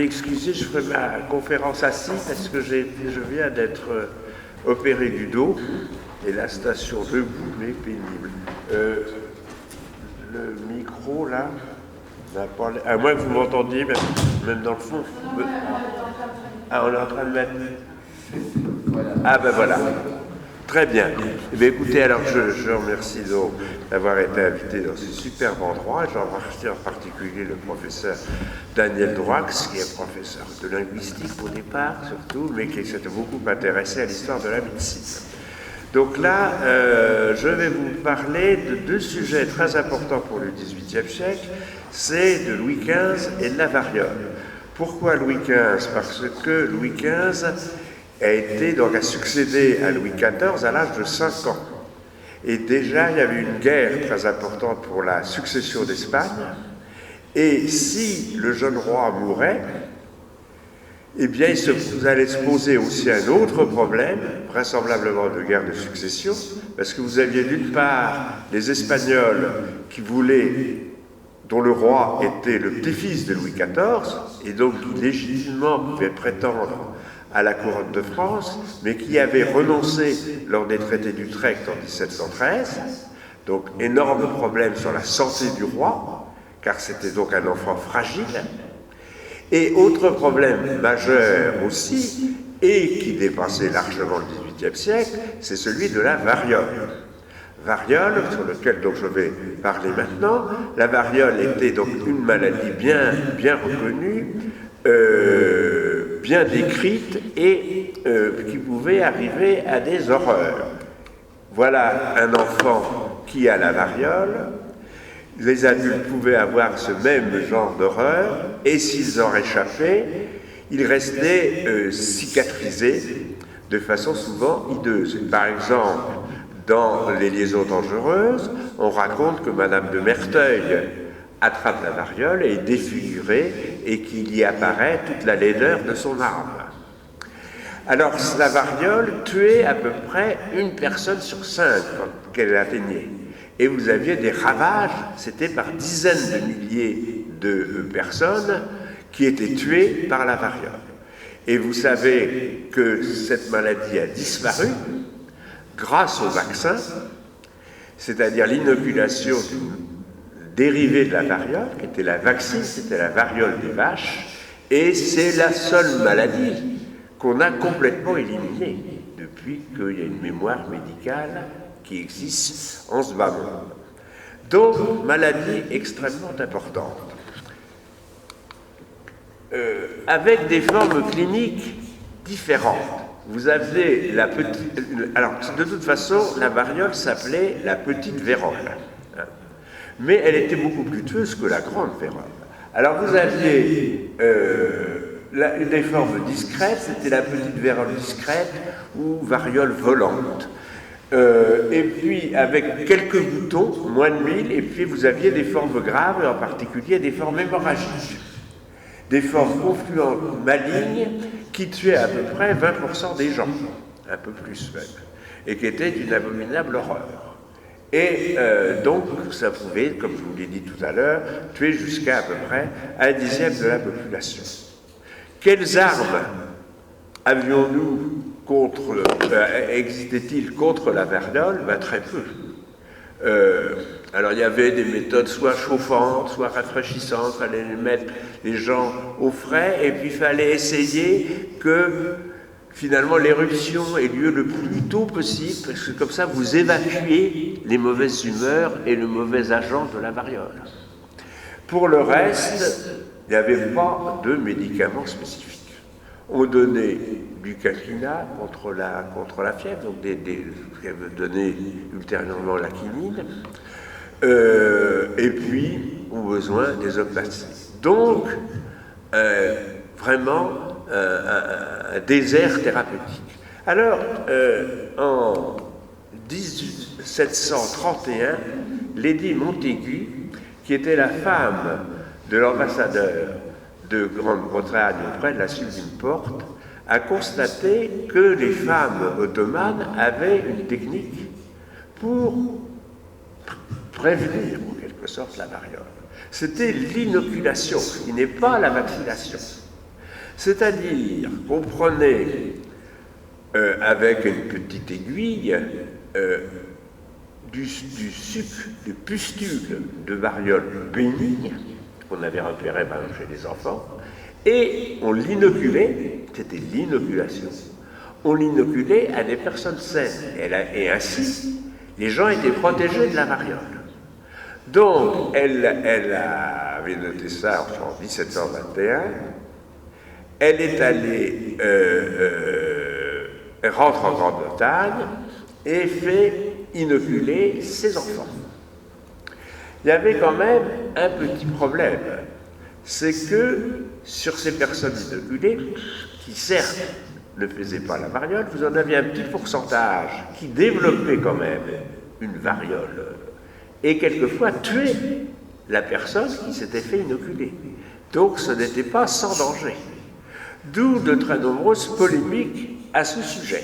Excusez, je ferai ma conférence assis parce que je viens d'être opéré du dos et la station debout m'est pénible. Le micro là, à moins que vous m'entendiez, même dans le fond. Ah, on est en train de mettre. Ah ben voilà. Très bien. Eh bien, écoutez, alors je remercie donc d'avoir été invité dans ce superbe endroit. J'en remercie en particulier le professeur Daniel Droix, qui est professeur de linguistique au départ surtout, mais qui s'est beaucoup intéressé à l'histoire de la médecine. Donc là, je vais vous parler de deux sujets très importants pour le XVIIIe siècle, c'est de Louis XV et de la variole. Pourquoi Louis XV? Parce que Louis XV a succédé à Louis XIV à l'âge de 5 ans. Et déjà, il y avait une guerre très importante pour la succession d'Espagne. Et si le jeune roi mourait, eh bien, vous allez se poser aussi un autre problème, vraisemblablement de guerre de succession, parce que vous aviez d'une part les Espagnols dont le roi était le petit-fils de Louis XIV, et donc qui légitimement pouvait prétendre à la couronne de France, mais qui avait renoncé lors des traités d'Utrecht en 1713. Donc, énorme problème sur la santé du roi, car c'était donc un enfant fragile. Et autre problème majeur aussi, et qui dépassait largement le XVIIIe siècle, c'est celui de la variole. Variole, sur lequel donc je vais parler maintenant. La variole était donc une maladie bien reconnue, bien décrite et qui pouvait arriver à des horreurs. Voilà un enfant qui a la variole. Les adultes pouvaient avoir ce même genre d'horreur et s'ils en réchappaient, ils restaient cicatrisés de façon souvent hideuse. Par exemple, dans Les liaisons dangereuses, on raconte que Madame de Merteuil attrape la variole et est défigurée et qu'il y apparaît toute la laideur de son âme. Alors, la variole tuait à peu près une personne sur 5 qu'elle atteignait. Et vous aviez des ravages, c'était par dizaines de milliers de personnes qui étaient tuées par la variole. Et vous savez que cette maladie a disparu grâce au vaccin, c'est-à-dire l'inoculation d'une dérivée de la variole, qui était la vaccine, c'était la variole des vaches, et c'est la seule maladie qu'on a complètement éliminée depuis qu'il y a une mémoire médicale qui existe en ce bas monde. Donc, maladie extrêmement importante, avec des formes cliniques différentes. Vous avez la petite... Alors, de toute façon, la variole s'appelait la petite vérole. Mais elle était beaucoup plus tueuse que la grande vérole. Alors, vous aviez des formes discrètes, c'était la petite vérole discrète ou variole volante. Et puis avec quelques boutons, moins de 1000, et puis vous aviez des formes graves, et en particulier des formes hémorragiques, des formes confluentes malignes qui tuaient à peu près 20% des gens, un peu plus même, et qui étaient d'une abominable horreur. Et donc ça pouvait, comme je vous l'ai dit tout à l'heure, tuer jusqu'à peu près 1/10 de la population. Quelles armes avions-nous existait-il contre la variole? Très peu. Alors il y avait des méthodes soit chauffantes, soit rafraîchissantes, il fallait mettre les gens au frais, et puis il fallait essayer que finalement l'éruption ait lieu le plus tôt possible, parce que comme ça vous évacuez les mauvaises humeurs et le mauvais agent de la variole. Pour le reste, il n'y avait pas de médicaments spécifiques. On donnait du quinquina contre la fièvre, donc qui avait donné ultérieurement la quinine, et puis, au besoin, des opiacés. Donc, vraiment, un désert thérapeutique. Alors, en 1731, Lady Montaigu, qui était la femme de l'ambassadeur de Grande-Bretagne auprès de la Sublime Porte, a constaté que les femmes ottomanes avaient une technique pour prévenir, en quelque sorte, la variole. C'était l'inoculation, qui n'est pas la vaccination. C'est-à-dire qu'on prenait avec une petite aiguille du sucre, du pustule de variole bénigne, qu'on avait repéré par exemple, chez les enfants, et on l'inoculait, c'était l'inoculation, on l'inoculait à des personnes saines, et ainsi, les gens étaient protégés de la variole. Donc, elle avait noté ça en 1721, elle est allée, rentre en Grande-Bretagne et fait inoculer ses enfants. Il y avait quand même un petit problème, c'est que sur ces personnes inoculées, qui certes ne faisaient pas la variole, vous en aviez un petit pourcentage qui développait quand même une variole et quelquefois tuait la personne qui s'était fait inoculer. Donc ce n'était pas sans danger. D'où de très nombreuses polémiques à ce sujet.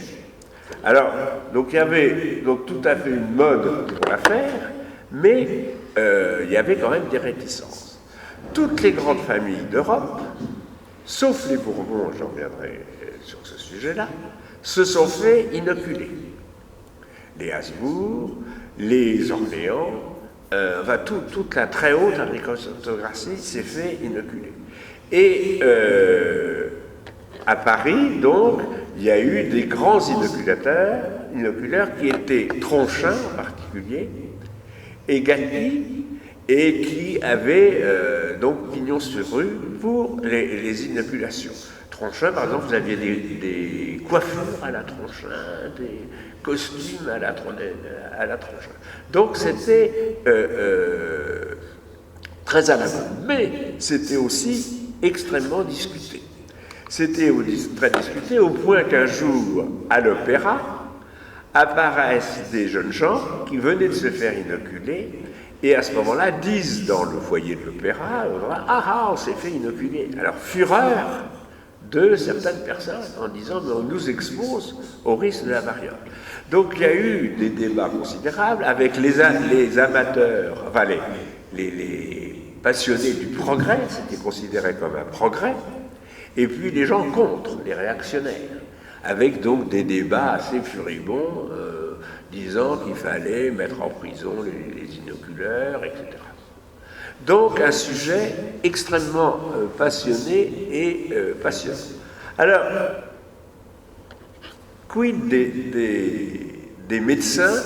Alors, donc il y avait donc, tout à fait une mode pour la faire, mais il y avait quand même des réticences. Toutes les grandes familles d'Europe, sauf les Bourbons, j'en reviendrai sur ce sujet-là, se sont fait inoculer. Les Habsbourg, les Orléans, enfin toute la très haute aristocratie s'est fait inoculer. Et à Paris, donc, il y a eu des grands inoculateurs qui étaient Tronchin en particulier, et Gatti, et qui avaient donc pignon sur rue pour les inoculations. Tronchin, par exemple, vous aviez des coiffures à la Tronchin, des costumes à la Tronchin. Donc c'était très à la mode, mais c'était aussi extrêmement discuté. C'était très discuté au point qu'un jour, à l'opéra, apparaissent des jeunes gens qui venaient de se faire inoculer et à ce moment-là disent dans le foyer de l'opéra « Ah, on s'est fait inoculer ». Alors, fureur de certaines personnes en disant « Mais on nous expose au risque de la variole ». Donc, il y a eu des débats considérables avec les amateurs, enfin les passionnés du progrès, c'était considéré comme un progrès, et puis les gens contre, les réactionnaires, avec donc des débats assez furibonds, disant qu'il fallait mettre en prison les inoculeurs, etc. Donc un sujet extrêmement passionné et passionnant. Alors, quid des médecins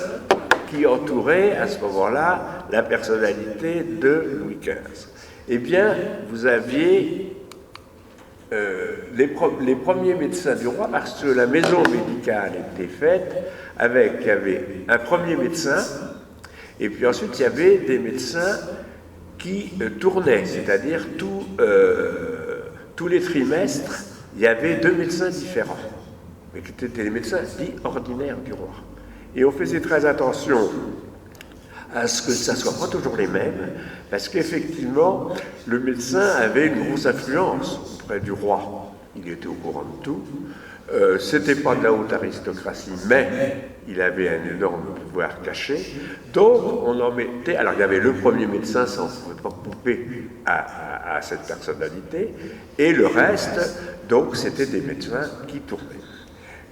qui entouraient à ce moment-là la personnalité de Louis XV? Eh bien, vous aviez les premiers médecins du roi, parce que la maison médicale était faite il y avait un premier médecin, et puis ensuite il y avait des médecins qui tournaient, c'est-à-dire tous les trimestres, il y avait 2 médecins différents, mais qui étaient les médecins dits ordinaires du roi. Et on faisait très attention à ce que ça ne soit pas toujours les mêmes, parce qu'effectivement, le médecin avait une grosse influence auprès du roi. Il était au courant de tout. C'était pas de la haute aristocratie, mais il avait un énorme pouvoir caché. Donc, on en mettait... Alors, il y avait le premier médecin, ça on ne pouvait pas couper à cette personnalité, et le reste, donc, c'était des médecins qui tournaient.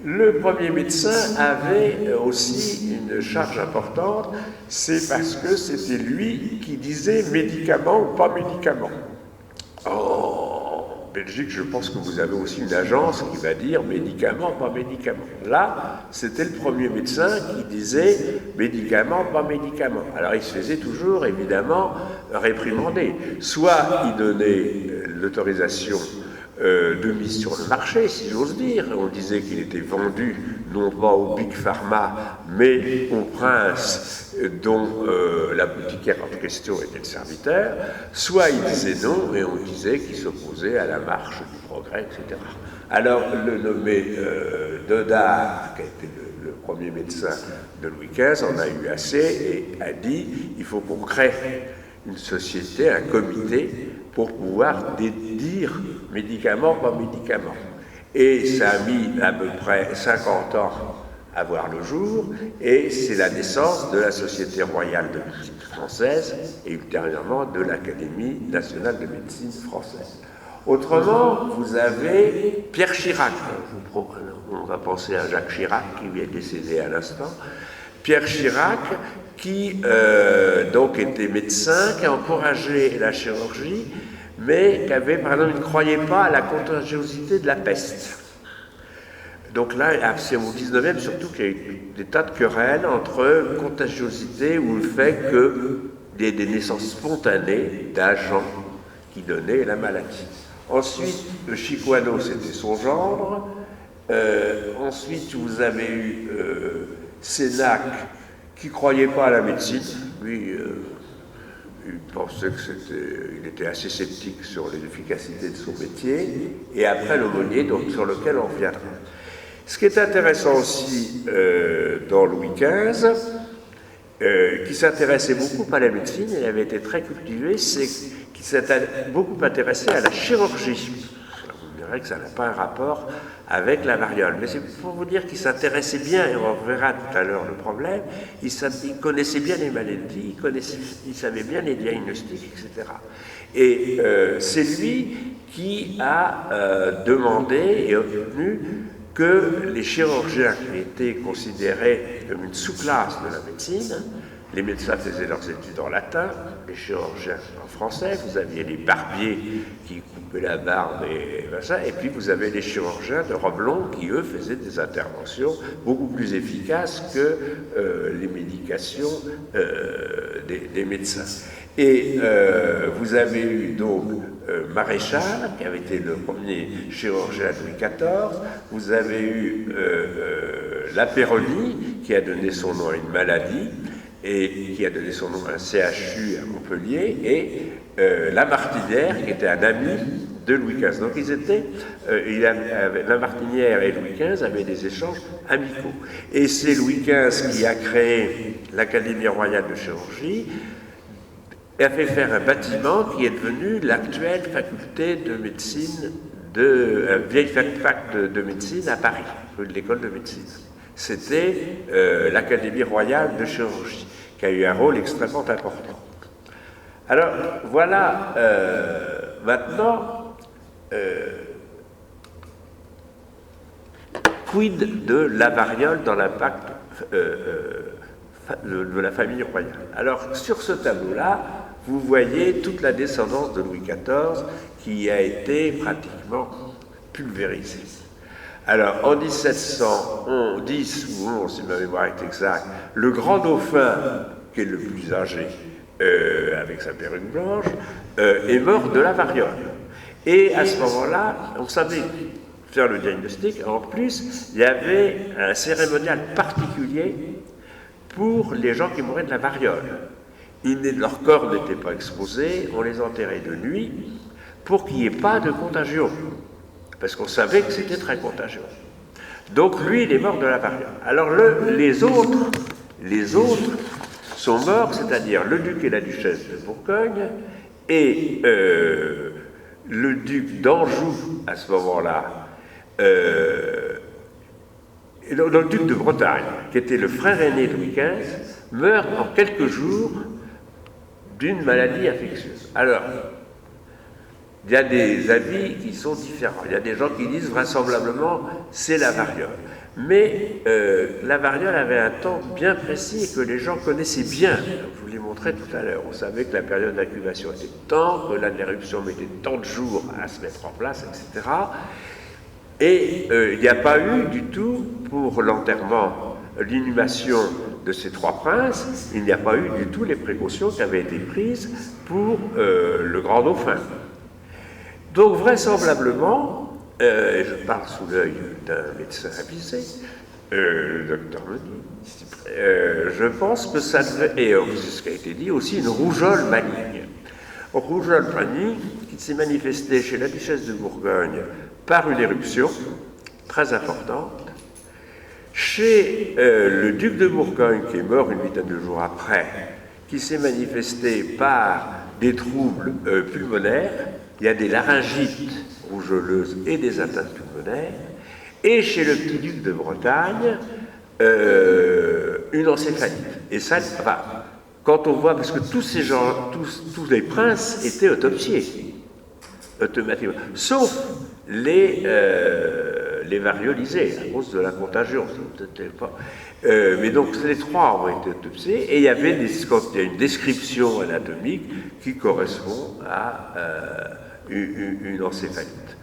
Le premier médecin avait aussi une charge importante, c'est parce que c'était lui qui disait médicament ou pas médicament. En Belgique, je pense que vous avez aussi une agence qui va dire médicament, pas médicament. Là, c'était le premier médecin qui disait médicament, pas médicament. Alors, il se faisait toujours, évidemment, réprimander. Soit il donnait l'autorisation de mise sur le marché, si j'ose dire. On disait qu'il était vendu non pas au Big Pharma, mais au prince dont la boutiquière en question était le serviteur. Soit il disait non, et on disait qu'il s'opposait à la marche du progrès, etc. Alors, le nommé Dodard, qui a été le premier médecin de Louis XV, en a eu assez et a dit il faut qu'on crée une société, un comité, pour pouvoir dire médicament, pas médicament. Et ça a mis à peu près 50 ans à voir le jour, et c'est la naissance de la Société royale de médecine française et ultérieurement de l'Académie nationale de médecine française. Autrement, vous avez Pierre Chirac. On va penser à Jacques Chirac, qui est décédé à l'instant. Pierre Chirac, qui donc était médecin, qui a encouragé la chirurgie, mais qui avait, par exemple, il ne croyait pas à la contagiosité de la peste. Donc là, c'est au 19e surtout qu'il y a eu des tas de querelles entre contagiosité ou le fait qu'il y ait des naissances spontanées d'agents qui donnaient la maladie. Ensuite, le Chicoano, c'était son gendre. Ensuite, vous avez eu Sénac, qui ne croyait pas à la médecine. Lui, il pensait il était assez sceptique sur l'efficacité de son métier. Et après, l'aumônier, donc sur lequel on reviendra. Ce qui est intéressant aussi dans Louis XV, qui s'intéressait beaucoup à la médecine, il avait été très cultivé, c'est qu'il s'est beaucoup intéressé à la chirurgie. Vous verrez que ça n'a pas un rapport avec la variole, mais c'est pour vous dire qu'il s'intéressait bien, et on verra tout à l'heure le problème, il connaissait bien les maladies, il savait bien les diagnostics, etc. Et c'est lui qui a demandé et obtenu que les chirurgiens qui étaient considérés comme une sous-classe de la médecine, les médecins faisaient leurs études en latin, les chirurgiens en français, vous aviez les barbiers qui coupaient la barbe et machin, et puis vous avez les chirurgiens de robe longue qui, eux, faisaient des interventions beaucoup plus efficaces que les médications des médecins. Et vous avez eu donc Maréchal, qui avait été le premier chirurgien de Louis XIV, vous avez eu la Peyronie, qui a donné son nom à une maladie, et qui a donné son nom à un CHU à Montpellier, et Lamartinière, qui était un ami de Louis XV. Donc ils étaient, Lamartinière et Louis XV avaient des échanges amicaux. Et c'est Louis XV qui a créé l'Académie royale de chirurgie, et a fait faire un bâtiment qui est devenu l'actuelle faculté de médecine, vieille fac de médecine à Paris, rue de l'école de médecine. C'était l'Académie royale de chirurgie, qui a eu un rôle extrêmement important. Alors, voilà, maintenant, quid de la variole dans l'impact de la famille royale. Alors, sur ce tableau-là, vous voyez toute la descendance de Louis XIV qui a été pratiquement pulvérisée. Alors, en 1710 ou 11, si ma mémoire est exacte, le grand dauphin, qui est le plus âgé, avec sa perruque blanche, est mort de la variole. Et à ce moment-là, on savait faire le diagnostic. En plus, il y avait un cérémonial particulier pour les gens qui mouraient de la variole. Leur corps n'était pas exposé, on les enterrait de nuit pour qu'il n'y ait pas de contagion, parce qu'on savait que c'était très contagieux. Donc lui, il est mort de la variole. Alors les autres sont morts, c'est-à-dire le duc et la duchesse de Bourgogne et le duc d'Anjou à ce moment-là, et le duc de Bretagne, qui était le frère aîné de Louis XV, meurt en quelques jours d'une maladie infectieuse. Alors, il y a des avis qui sont différents. Il y a des gens qui disent vraisemblablement c'est la variole. Mais la variole avait un temps bien précis et que les gens connaissaient bien. Je vous l'ai montré tout à l'heure. On savait que la période d'incubation était tant, que l'éruption mettait tant de jours à se mettre en place, etc. Et il n'y a pas eu du tout, pour l'enterrement, l'inhumation de ces trois princes, il n'y a pas eu du tout les précautions qui avaient été prises pour le grand dauphin. Donc vraisemblablement, et je parle sous l'œil d'un médecin avisé, le docteur Meunier, je pense que ça devait, et c'est ce qui a été dit, aussi une rougeole maligne. Rougeole maligne qui s'est manifestée chez la duchesse de Bourgogne par une éruption très importante, chez le duc de Bourgogne, qui est mort une vingtaine de jours après, qui s'est manifesté par des troubles pulmonaires, il y a des laryngites rougeoleuses et des atteintes pulmonaires, et chez le petit duc de Bretagne, une encéphalite. Et ça, enfin, quand on voit, parce que tous ces gens, tous les princes étaient autopsiés. automatiquement, sauf les variolisés, à cause de la contagion. Pas. Mais donc les 3 ont été autopsiés, et il y avait une description anatomique qui correspond à une encéphalite.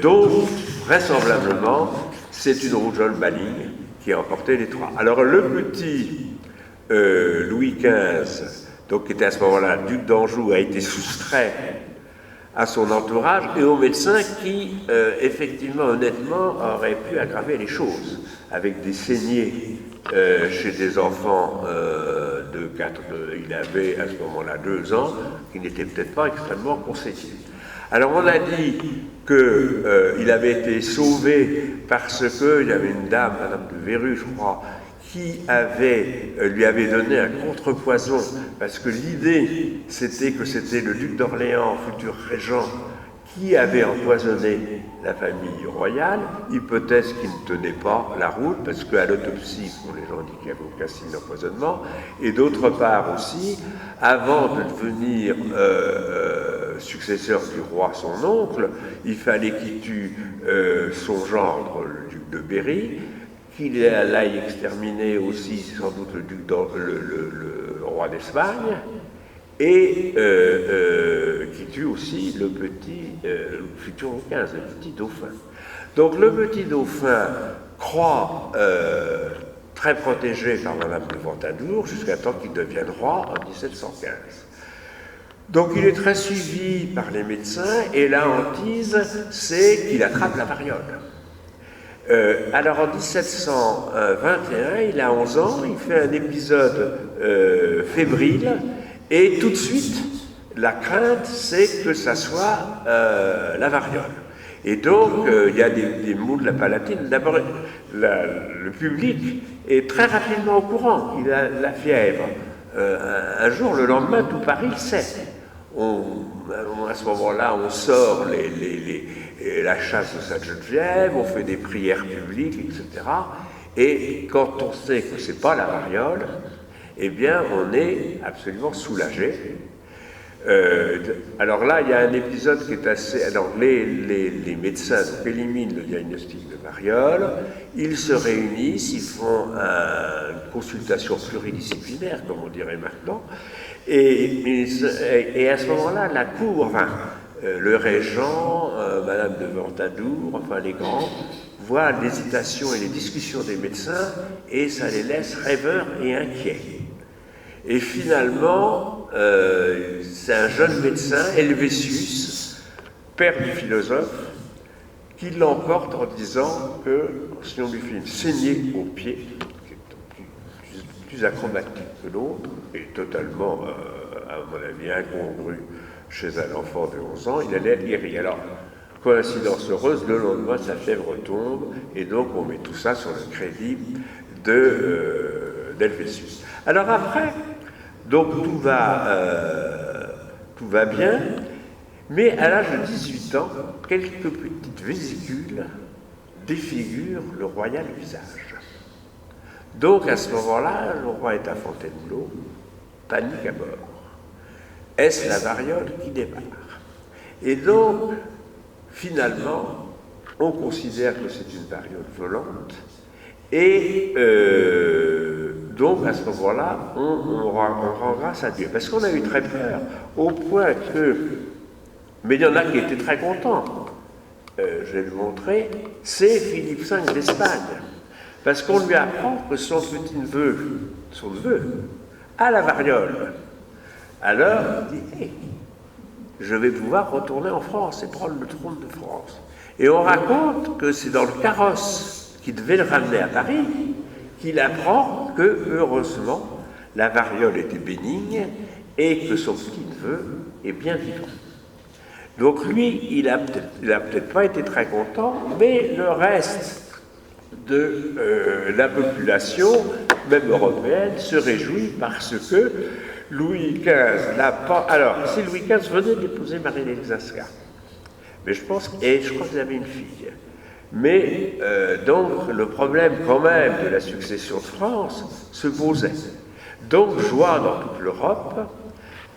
Donc, vraisemblablement, c'est une rougeole maligne qui a emporté les 3. Alors, le petit Louis XV, donc, qui était à ce moment-là duc d'Anjou, a été soustrait à son entourage et aux médecins qui, effectivement, honnêtement, auraient pu aggraver les choses, avec des saignées chez des enfants de 4... il avait à ce moment-là 2 ans, qui n'étaient peut-être pas extrêmement conseillés. Alors on a dit qu'il avait été sauvé parce qu'il y avait une dame, Madame de Véru, je crois, qui lui avait donné un contrepoison, parce que l'idée, c'était que c'était le duc d'Orléans, futur régent, qui avait empoisonné la famille royale, hypothèse qui ne tenait pas la route, parce qu'à l'autopsie, les gens disent qu'il n'y avait aucun signe d'empoisonnement, et d'autre part aussi, avant de devenir successeur du roi, son oncle, il fallait qu'il tue son gendre, le duc de Berry, qu'il aille exterminer aussi sans doute le roi d'Espagne, et qui tue aussi le futur Louis XV, le petit dauphin. Donc le petit dauphin croit très protégé par Madame de Ventadour jusqu'à temps qu'il devienne roi en 1715. Donc il est très suivi par les médecins, et la hantise, c'est qu'il attrape la variole. Alors en 1721, il a 11 ans, il fait un épisode fébrile, et tout de suite, la crainte, c'est que ça soit la variole. Et donc, il y a des maux de la palatine. D'abord, le public est très rapidement au courant qu'il a la fièvre. Un jour, le lendemain, tout Paris le sait. À ce moment-là, on sort la chasse de Sainte-Geneviève, on fait des prières publiques, etc. Et quand on sait que ce n'est pas la variole, eh bien, on est absolument soulagé. Alors là, il y a un épisode qui est assez... Alors, les médecins éliminent le diagnostic de variole, ils se réunissent, ils font une consultation pluridisciplinaire, comme on dirait maintenant, et à ce moment-là, la cour, le régent, Madame de Ventadour, les grands, voient l'hésitation et les discussions des médecins, et ça les laisse rêveurs et inquiets. Et finalement, c'est un jeune médecin, Helvétius, père du philosophe, qui l'emporte en disant que si on lui fait une saignée au pied, qui est plus acrobatique que l'autre, et totalement, à mon avis, incongru chez un enfant de 11 ans, il allait être guéri. Alors, coïncidence heureuse, le lendemain, sa fièvre tombe, et donc on met tout ça sur le crédit d'Helvétius. Alors après, donc tout va bien, mais à l'âge de 18 ans, quelques petites vésicules défigurent le royal visage. Donc à ce moment-là, le roi est à Fontainebleau, panique à bord. Est-ce la variole qui démarre? Et donc, finalement, on considère que c'est une variole volante, et donc à ce moment-là, on rend grâce à Dieu. Parce qu'on a eu très peur, au point que... Mais il y en a qui étaient très contents. Je vais le montrer. C'est Philippe V d'Espagne. Parce qu'on lui apprend que son petit-neveu, son neveu, a la variole. Alors, il dit, hey, je vais pouvoir retourner en France et prendre le trône de France. Et on raconte que c'est dans le carrosse qui devait le ramener à Paris qu'il apprend que, heureusement, la variole était bénigne et que son petit-neveu est bien vivant. Donc lui, il a peut-être pas été très content, mais le reste de la population, même européenne, se réjouit parce que Louis XV n'a pas... Alors, si Louis XV venait d'épouser Marie-Louise Zasca, mais je crois qu'ils avaient une fille. Mais donc le problème quand même de la succession de France se posait. Donc joie dans toute l'Europe,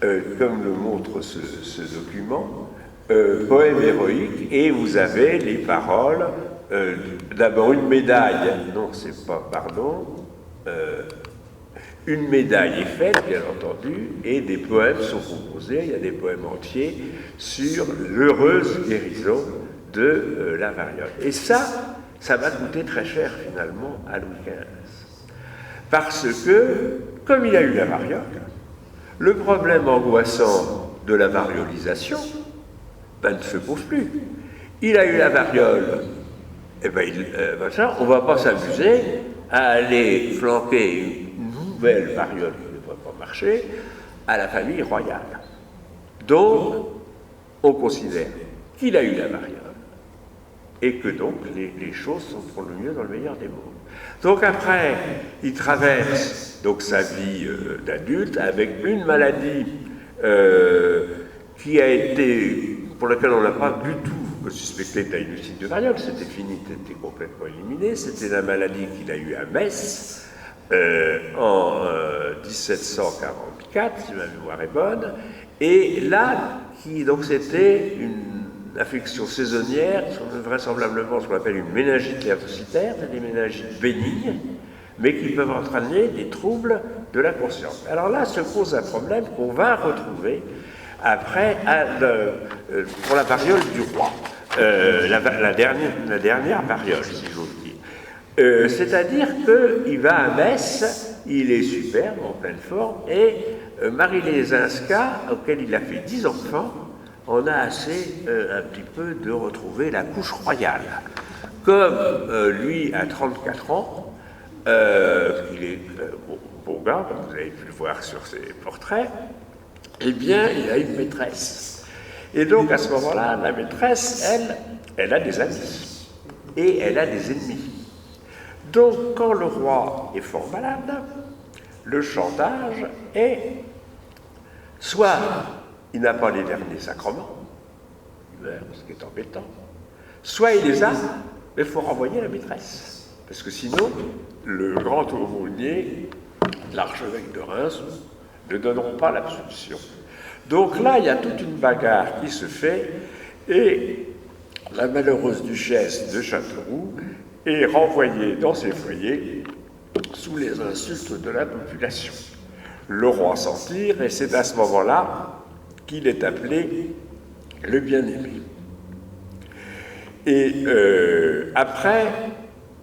comme le montre ce document, poème héroïque, et vous avez les paroles, d'abord une médaille, non, c'est pas, pardon, une médaille est faite, bien entendu, et des poèmes sont composés, il y a des poèmes entiers sur l'heureuse guérison de la variole. Et ça va coûter très cher finalement à Louis XV. Parce que, comme il a eu la variole, le problème angoissant de la variolisation ne se pose plus. Il a eu la variole, et on ne va pas s'amuser à aller flanquer une nouvelle variole qui ne devrait pas marcher à la famille royale. Donc, on considère qu'il a eu la variole et que donc les choses sont pour le mieux dans le meilleur des mondes. Donc après, il traverse donc sa vie d'adulte avec une maladie qui a été, pour laquelle on n'a pas du tout suspecté de la sinusite de variole, c'était fini, c'était complètement éliminé, c'était la maladie qu'il a eue à Metz en 1744, si ma mémoire est bonne, et là, donc c'était une affection saisonnière, vraisemblablement ce qu'on appelle une méningite léprocitaire, des méningites bénignes, mais qui peuvent entraîner des troubles de la conscience. Alors là se pose un problème qu'on va retrouver après pour la variole du roi, la dernière variole, si j'ose dire. C'est-à-dire qu'il va à Metz, il est superbe, en pleine forme, et Marie Lesinska, auquel il a fait 10 enfants, on a assez un petit peu de retrouver la couche royale. Comme lui a 34 ans, il est beau gars, comme vous avez pu le voir sur ses portraits, eh bien, il a une maîtresse. Et donc, à ce moment-là, la maîtresse, elle a des amis et elle a des ennemis. Donc, quand le roi est fort malade, le chantage est soit il n'a pas les derniers sacrements, il meurt, ce qui est embêtant, soit il les a, mais il faut renvoyer la maîtresse. Parce que sinon, le grand aumônier, l'archevêque de Reims, ne donneront pas l'absolution. Donc là, il y a toute une bagarre qui se fait, et la malheureuse duchesse de Châteauroux est renvoyée dans ses foyers sous les insultes de la population. Le roi s'en tire, et c'est à ce moment-là qu'il est appelé le bien-aimé. Et après,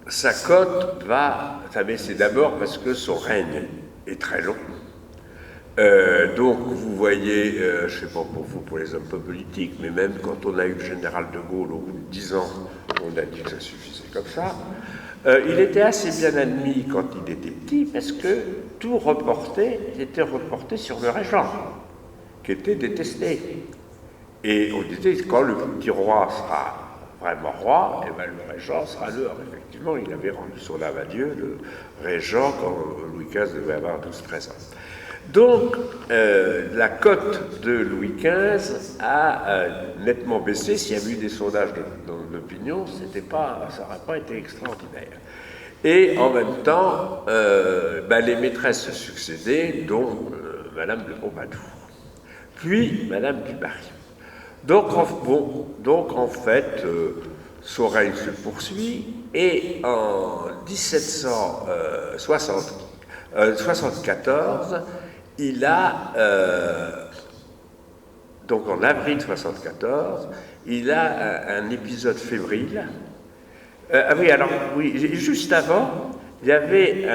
sa cote va s'abaisser d'abord parce que son règne est très long. Donc, vous voyez, je ne sais pas pour vous, pour les hommes peu politiques, mais même quand on a eu le général de Gaulle au bout de 10 ans, on a dit que ça suffisait comme ça. Il était assez bien admis quand il était petit parce que tout était reporté sur le régent, qui était détesté. Et on disait, quand le petit roi sera vraiment roi, et bien le régent sera l'heure. Effectivement, il avait rendu son âme à Dieu, le régent, quand Louis XV devait avoir 12-13 ans. Donc, la cote de Louis XV a nettement baissé. S'il y avait eu des sondages d'opinion, ça n'aurait pas été extraordinaire. Et en même temps, les maîtresses se succédaient, dont Madame de Pompadour, puis Madame du Barry. Donc en fait, son règne se poursuit, et en 1774, il a, donc en avril 1974, il a un épisode fébrile. Juste avant, il y avait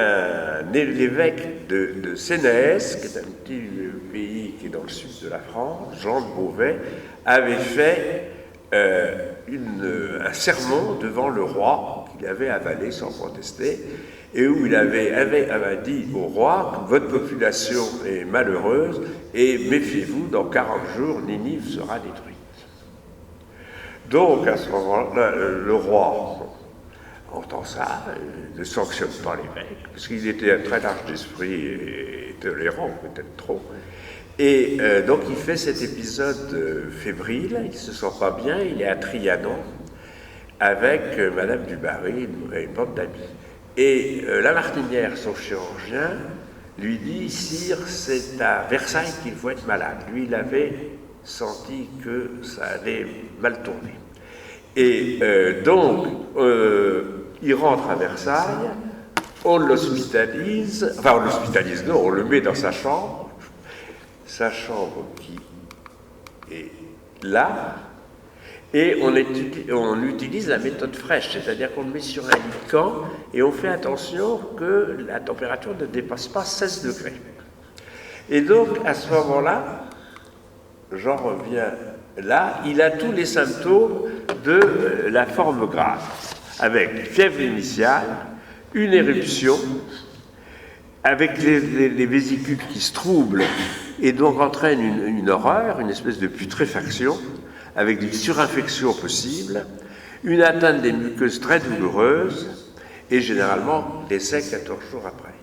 l'évêque de Sénès, qui est un petit pays qui est dans le sud de la France, Jean de Beauvais, avait fait un sermon devant le roi qu'il avait avalé sans protester, et où il avait dit au roi que votre population est malheureuse et méfiez-vous, dans 40 jours, Ninive sera détruite. Donc à ce moment-là, le roi entend ça, ne sanctionne pas l'évêque, parce qu'il était très large d'esprit et tolérant, peut-être trop. Et donc il fait cet épisode fébrile, il ne se sent pas bien, il est à Trianon avec Madame du Barry, une bande d'amis. Et Lamartinière, son chirurgien, lui dit, sire, c'est à Versailles qu'il faut être malade. Lui, il avait senti que ça allait mal tourner. Et donc, il rentre à Versailles, on l'hospitalise, enfin on l'hospitalise, non, on le met dans sa chambre qui est là, et on utilise la méthode fraîche, c'est-à-dire qu'on le met sur un lit de camp et on fait attention que la température ne dépasse pas 16 degrés. Et donc, à ce moment-là, j'en reviens là, il a tous les symptômes de la forme grave, avec fièvre initiale, une éruption, avec les vésicules qui se troublent et donc entraînent une horreur, une espèce de putréfaction, avec une surinfection possible, une atteinte des muqueuses très douloureuse, et généralement décès 14 jours après.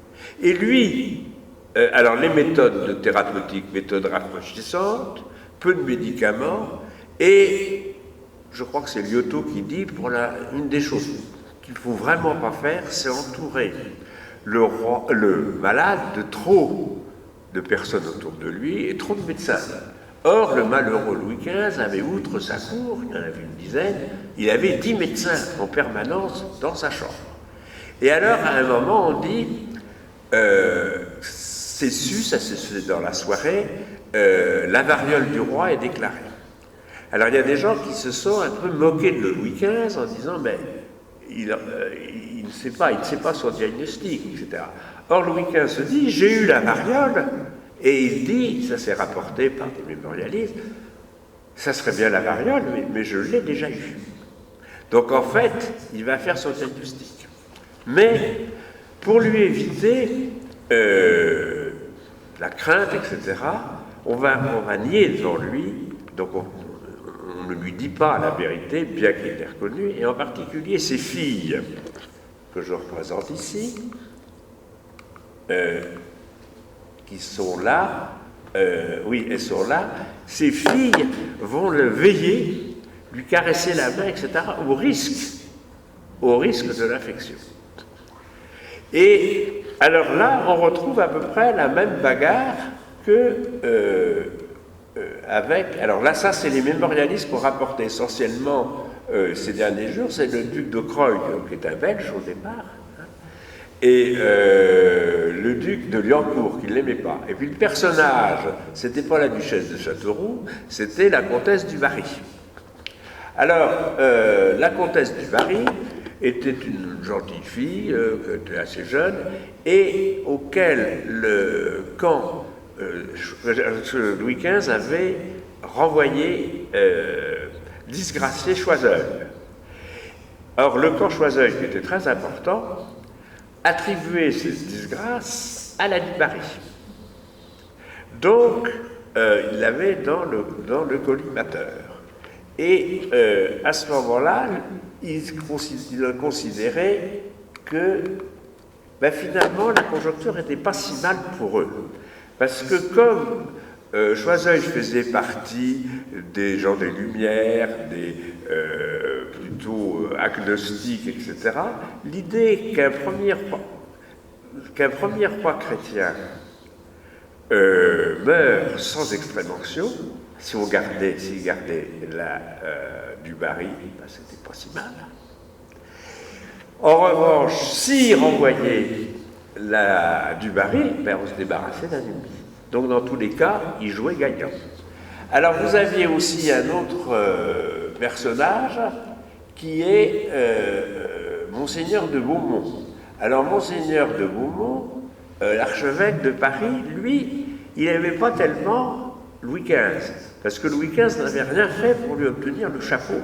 Et lui, alors les méthodes thérapeutiques, méthodes rafraîchissantes, peu de médicaments, et je crois que c'est Liotto qui dit, une des choses qu'il ne faut vraiment pas faire, c'est entourer le malade de trop de personnes autour de lui et trop de médecins. Or, le malheureux Louis XV avait, outre sa cour, il y en avait une dizaine, il avait 10 médecins en permanence dans sa chambre. Et alors, à un moment, on dit, c'est su, ça s'est fait dans la soirée, la variole du roi est déclarée. Alors, il y a des gens qui se sont un peu moqués de Louis XV en disant, mais il ne sait pas son diagnostic, etc. Or, Louis XV se dit, j'ai eu la variole, et il dit, ça s'est rapporté par des mémorialistes, ça serait bien la variole, mais je l'ai déjà eu. Donc, en fait, il va faire son diagnostic. Mais, pour lui éviter la crainte, etc., on va nier devant lui, donc on ne lui dit pas la vérité, bien qu'il l'ait reconnue, et en particulier ses filles, que je représente ici, qui sont là, oui, elles sont là, ces filles vont le veiller, lui caresser la main, etc., au risque de l'infection. Et alors là, on retrouve à peu près la même bagarre que alors là, ça, c'est les mémorialistes qui ont rapporté essentiellement ces derniers jours, c'est le duc de Croy, qui est un Belge au départ, et le duc de Liancourt, qui ne l'aimait pas. Et puis le personnage, c'était pas la duchesse de Châteauroux, c'était la comtesse du Barry. Alors, la comtesse du Barry était une gentille fille, qui était assez jeune, et auquel quand Louis XV avait renvoyé disgracié Choiseul. Or, le camp Choiseul, qui était très important, attribuait cette disgrâce à la du Barry. Donc, il l'avait dans le collimateur. Et à ce moment-là, il considérait que finalement, la conjoncture n'était pas si mal pour eux. Parce que comme Choiseul faisait partie des gens des Lumières, des plutôt agnostiques, etc., l'idée qu'un premier roi chrétien meurt sans extrême-onction, s'il gardait la du Barry, c'était pas si mal. En revanche, s'il renvoyait la du Barry, on se débarrassait d'un ennemi. Donc dans tous les cas, il jouait gagnant. Alors vous aviez aussi un autre personnage qui est Monseigneur de Beaumont. Alors Monseigneur de Beaumont, l'archevêque de Paris, lui, il n'aimait pas tellement Louis XV, parce que Louis XV n'avait rien fait pour lui obtenir le chapeau.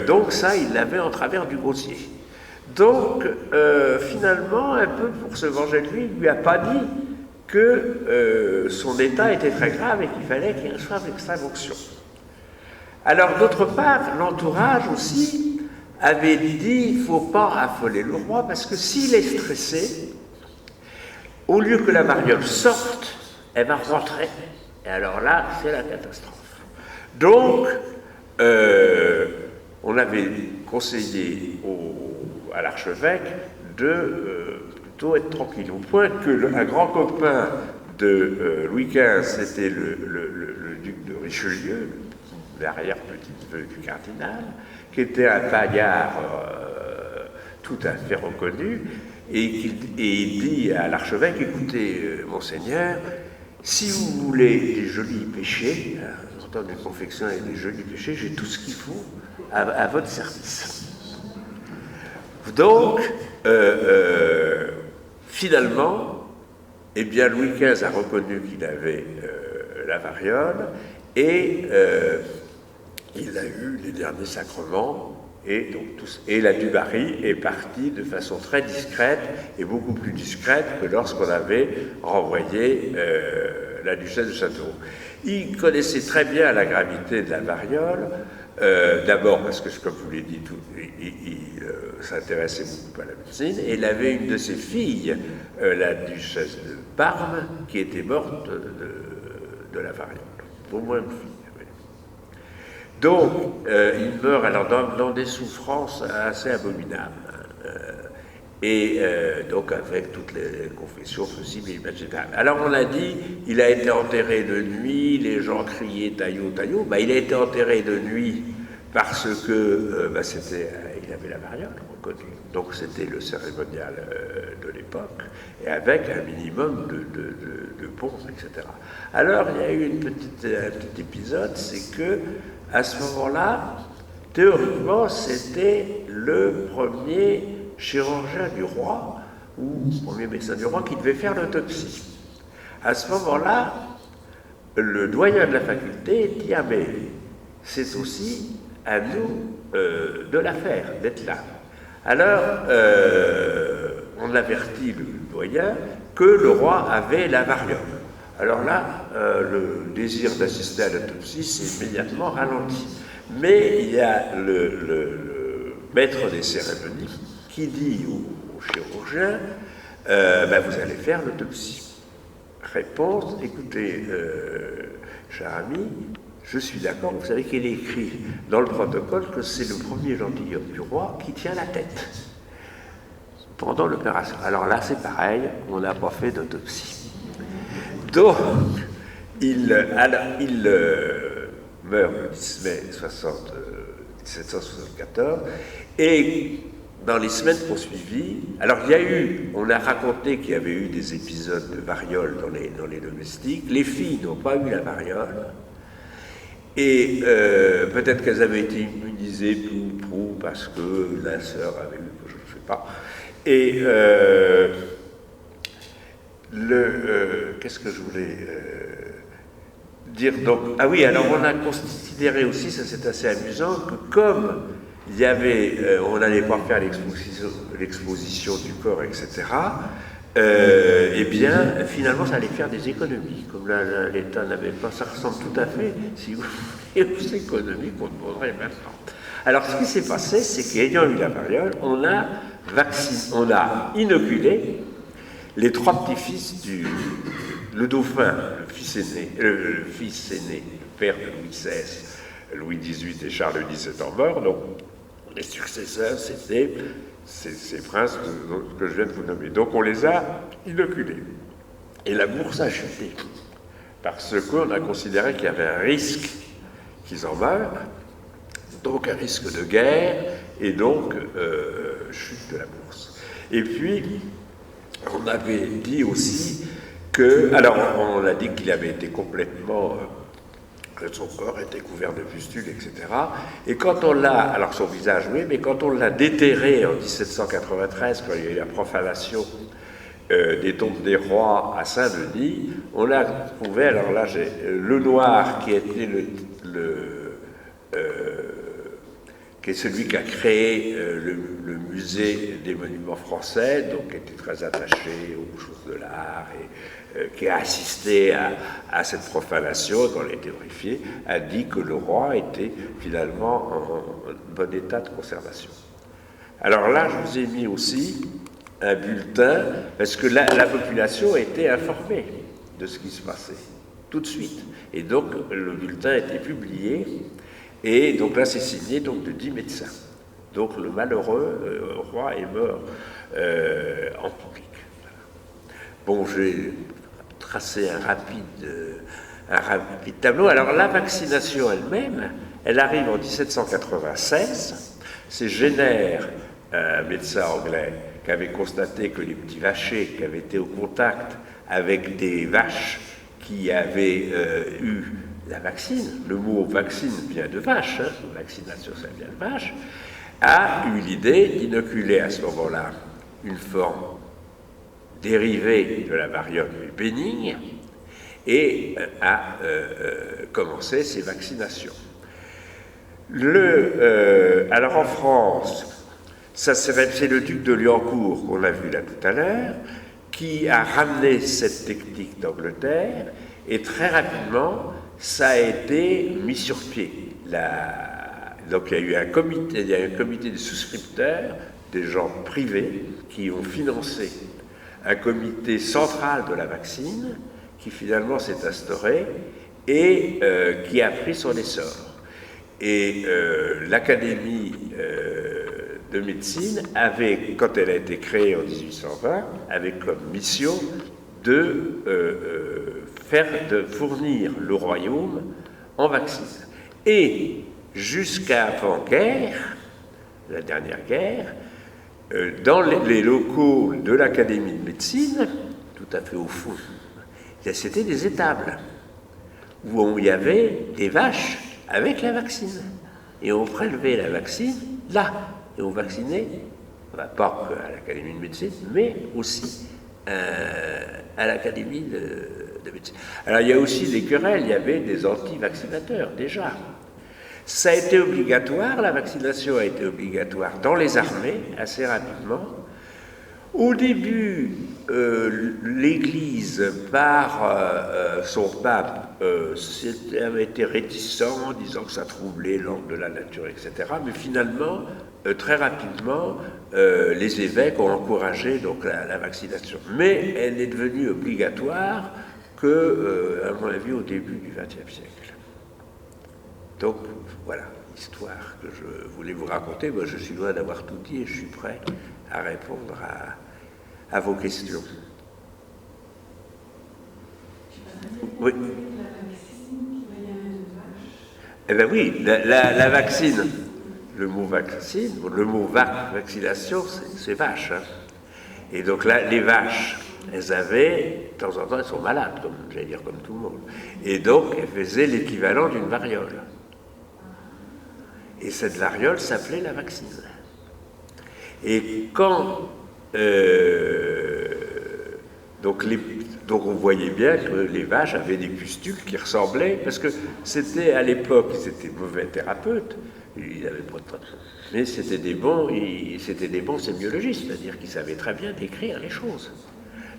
Donc ça, il l'avait en travers du grossier. Donc, finalement, un peu pour se venger de lui, il ne lui a pas dit que son état était très grave et qu'il fallait qu'il reçoive l'extrême-onction. Alors, d'autre part, l'entourage aussi avait dit il ne faut pas affoler le roi parce que s'il est stressé, au lieu que la variole sorte, elle va rentrer. Et alors là, c'est la catastrophe. Donc, on avait conseillé à l'archevêque de plutôt être tranquille, au point qu'un grand copain Louis XV, c'était le duc de Richelieu, l'arrière-petit-neveu du cardinal, qui était un paillard tout à fait reconnu, et il dit à l'archevêque, écoutez, monseigneur, si vous voulez des jolis péchés, entendre une confection et des jolis péchés, j'ai tout ce qu'il faut à votre service. Donc, finalement, eh bien, Louis XV a reconnu qu'il avait la variole et il a eu les derniers sacrements. Et, donc, la Dubarry est partie de façon très discrète et beaucoup plus discrète que lorsqu'on avait renvoyé la duchesse de Châteauroux. Il connaissait très bien la gravité de la variole, d'abord parce que, comme je vous l'ai dit, il s'intéressait beaucoup à la médecine, et il avait une de ses filles, la duchesse de Parme, qui était morte de la variole, au moins une fille. Donc, il meurt alors dans des souffrances assez abominables, donc avec toutes les confessions possibles et imaginables. Alors on l'a dit, il a été enterré de nuit, les gens criaient taillot, taillot. Il a été enterré de nuit parce que il avait la variole reconnue. Donc c'était le cérémonial de l'époque, et avec un minimum de pompes, etc. Alors il y a eu un petit épisode, c'est que à ce moment-là, théoriquement, c'était le premier chirurgien du roi, ou le premier médecin du roi, qui devait faire l'autopsie. À ce moment-là, le doyen de la faculté dit « Ah mais c'est aussi à nous de la faire, d'être là ». Alors, on avertit le doyen que le roi avait la variole. Alors là, le désir d'assister à l'autopsie s'est immédiatement ralenti. Mais il y a le maître des cérémonies qui dit au chirurgien, vous allez faire l'autopsie. Réponse, écoutez, cher ami, je suis d'accord, vous savez qu'il est écrit dans le protocole que c'est le premier gentilhomme du roi qui tient la tête pendant l'opération. Alors là, c'est pareil, on n'a pas fait d'autopsie. Donc, il meurt le 10 mai 1774, et dans les semaines qui ont suivi, alors on a raconté qu'il y avait eu des épisodes de variole dans les domestiques, les filles n'ont pas eu la variole, et peut-être qu'elles avaient été immunisées prou parce que la sœur avait eu, je ne sais pas, et qu'est-ce que je voulais dire donc, ah oui, alors on a considéré aussi, ça c'est assez amusant, que comme il y avait, on n'allait pas faire l'exposition du corps, etc., eh bien, finalement, ça allait faire des économies. Comme l'État n'avait pas, ça ressemble tout à fait, si vous voulez, aux économies qu'on demanderait maintenant. Alors, ce qui s'est passé, c'est qu'ayant eu la variole, on a inoculé les trois petits-fils le dauphin, le fils aîné, le père de Louis XVI, Louis XVIII et Charles X étant morts, donc les successeurs, c'était ces princes que je viens de vous nommer. Donc on les a inoculés. Et la bourse a chuté, parce qu'on a considéré qu'il y avait un risque qu'ils en meurent, donc un risque de guerre, et donc chute de la bourse. Et puis, on avait dit aussi que, alors on a dit qu'il avait été complètement, son corps était couvert de pustules, etc. Et quand on l'a, alors son visage, oui, mais quand on l'a déterré en 1793, quand il y a eu la profanation des tombes des rois à Saint-Denis, on a trouvé, alors là j'ai Lenoir qui était qui est celui qui a créé le musée des monuments français, donc qui était très attaché aux choses de l'art et qui a assisté à cette profanation, quand elle a été vérifiée, a dit que le roi était finalement en bon état de conservation. Alors là, je vous ai mis aussi un bulletin, parce que la population était informée de ce qui se passait, tout de suite. Et donc, le bulletin a été publié. Et donc là, c'est signé donc, de 10 médecins. Donc le malheureux roi est mort en public. Bon, j'ai tracer un rapide tableau. Alors la vaccination elle-même, elle arrive en 1796. C'est Jenner, un médecin anglais, qui avait constaté que les petits vachers qui avaient été au contact avec des vaches qui avaient eu la vaccine, le mot vaccine vient de vache, hein, vaccination ça vient de vache, a eu l'idée d'inoculer à ce moment-là une forme dérivée de la variole bénigne et a commencé ces vaccinations. Alors en France, c'est le duc de Liancourt qu'on a vu là tout à l'heure, qui a ramené cette technique d'Angleterre, et très rapidement, ça a été mis sur pied. Donc il y a eu un comité de souscripteurs, des gens privés, qui ont financé un comité central de la vaccine, qui finalement s'est instauré et qui a pris son essor. Et l'Académie de médecine avait, quand elle a été créée en 1820, avait comme mission de fournir le royaume en vaccins. Et jusqu'à avant-guerre, la dernière guerre, dans les locaux de l'Académie de médecine, tout à fait au fond, c'était des étables où il y avait des vaches avec la vaccine. Et on prélevait la vaccine là. Et on vaccinait, pas à l'Académie de médecine, mais aussi à l'Académie de médecine. Alors il y a aussi des querelles, il y avait des anti-vaccinateurs déjà. Ça a été obligatoire, la vaccination a été obligatoire dans les armées assez rapidement. Au début, l'Église, par son pape, avait été réticent en disant que ça troublait l'ordre de la nature, etc. Mais finalement, très rapidement, les évêques ont encouragé donc, la vaccination. Mais elle est devenue obligatoire à mon avis, au début du XXe siècle. Donc, voilà l'histoire que je voulais vous raconter. Moi, je suis loin d'avoir tout dit et je suis prêt à répondre à vos questions. Oui. Eh bien oui, la vaccine, le mot vaccine, le mot vaccination, c'est vache. Hein. Et donc là, les vaches, elles avaient, de temps en temps, elles sont malades, comme j'allais dire, comme tout le monde. Et donc, elles faisaient l'équivalent d'une variole. Et cette variole s'appelait la vaccine. Et quand donc on voyait bien que les vaches avaient des pustules qui ressemblaient, parce que c'était à l'époque, ils étaient mauvais thérapeutes, ils n'avaient pas de... mais c'était des bons sémiologistes, c'est-à-dire qu'ils savaient très bien décrire les choses.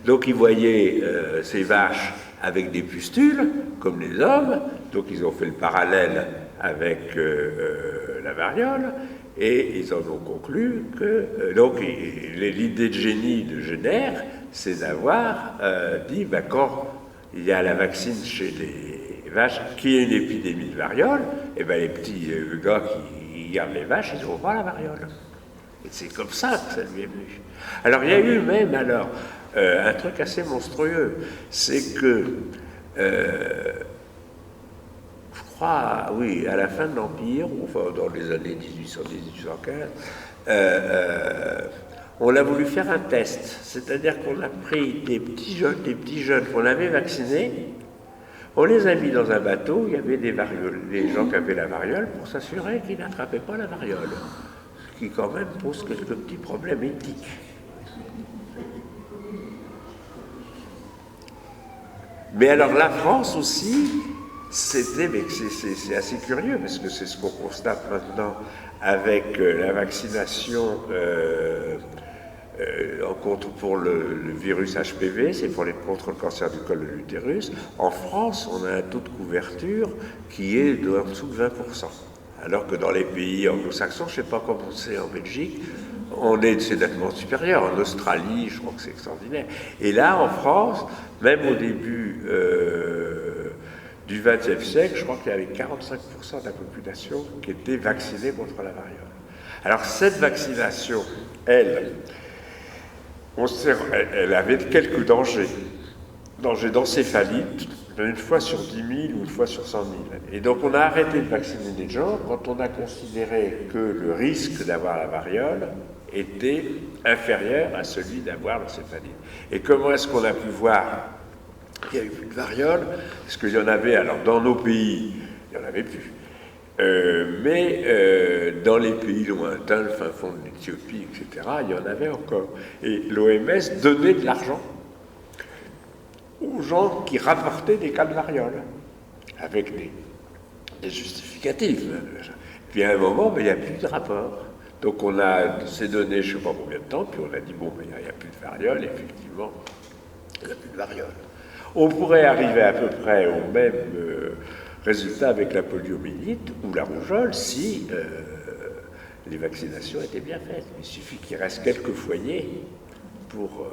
Donc ils voyaient ces vaches avec des pustules, comme les hommes, donc ils ont fait le parallèle avec la variole, et ils en ont conclu que... donc l'idée de génie de Jenner, c'est d'avoir dit, quand il y a la vaccine chez les vaches, qui est une épidémie de variole, et les petits gars qui gardent les vaches, ils n'auront pas la variole. Et c'est comme ça que ça lui est venu. Alors il y a eu même un truc assez monstrueux, c'est que je crois, oui, à la fin de l'Empire, enfin dans les années 1810-1815, on a voulu faire un test, c'est-à-dire qu'on a pris des petits jeunes qu'on avait vaccinés, on les a mis dans un bateau, il y avait des gens qui avaient la variole pour s'assurer qu'ils n'attrapaient pas la variole, ce qui quand même pose quelques petits problèmes éthiques. Mais alors la France aussi, c'est assez curieux, parce que c'est ce qu'on constate maintenant avec la vaccination pour le virus HPV, c'est contre le cancer du col de l'utérus. En France, on a un taux de couverture qui est en dessous de 20%. Alors que dans les pays anglo-saxons, je ne sais pas comment c'est en Belgique, c'est nettement supérieur. En Australie, je crois que c'est extraordinaire. Et là, en France, même au début du XXe siècle, je crois qu'il y avait 45% de la population qui était vaccinée contre la variole. Alors cette vaccination, elle avait quelques dangers. danger d'encéphalite, une fois sur 10 000 ou une fois sur 100 000. Et donc on a arrêté de vacciner des gens quand on a considéré que le risque d'avoir la variole était inférieur à celui d'avoir l'encéphalite. Et comment est-ce qu'on a pu voir qu'il n'y avait plus de variole? Parce qu'il y en avait, alors dans nos pays, il n'y en avait plus. Mais dans les pays lointains, le fin fond de l'Éthiopie, etc., il y en avait encore. Et l'OMS donnait de l'argent aux gens qui rapportaient des cas de variole, avec des justificatifs. Puis à un moment, il n'y a plus de rapport. Donc on a ces données, je ne sais pas combien de temps, puis on a dit, bon, il n'y a plus de variole, effectivement, il n'y a plus de variole. On pourrait arriver à peu près au même résultat avec la poliomyélite ou la rougeole si les vaccinations étaient bien faites. Il suffit qu'il reste quelques foyers pour...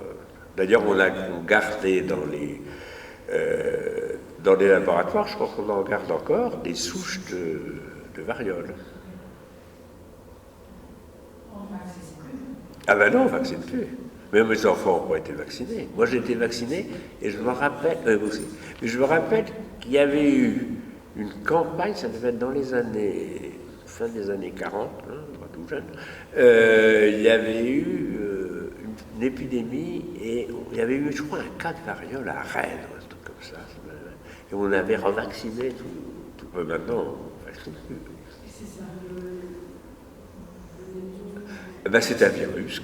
D'ailleurs, on a gardé dans les laboratoires, je crois qu'on en garde encore, des souches de variole. Ah ben non, on ne vaccine plus. Mais mes enfants n'ont pas été vaccinés. Moi, j'ai été vacciné et je me rappelle, aussi, mais je me rappelle qu'il y avait eu une campagne, ça devait être dans les années, fin des années 40, hein, pas tout jeune, il y avait eu une épidémie et il y avait eu, je crois, un cas de variole à Rennes, un truc comme ça. Et on avait revacciné tout maintenant, on ne vaccine plus. Ben, c'est un virus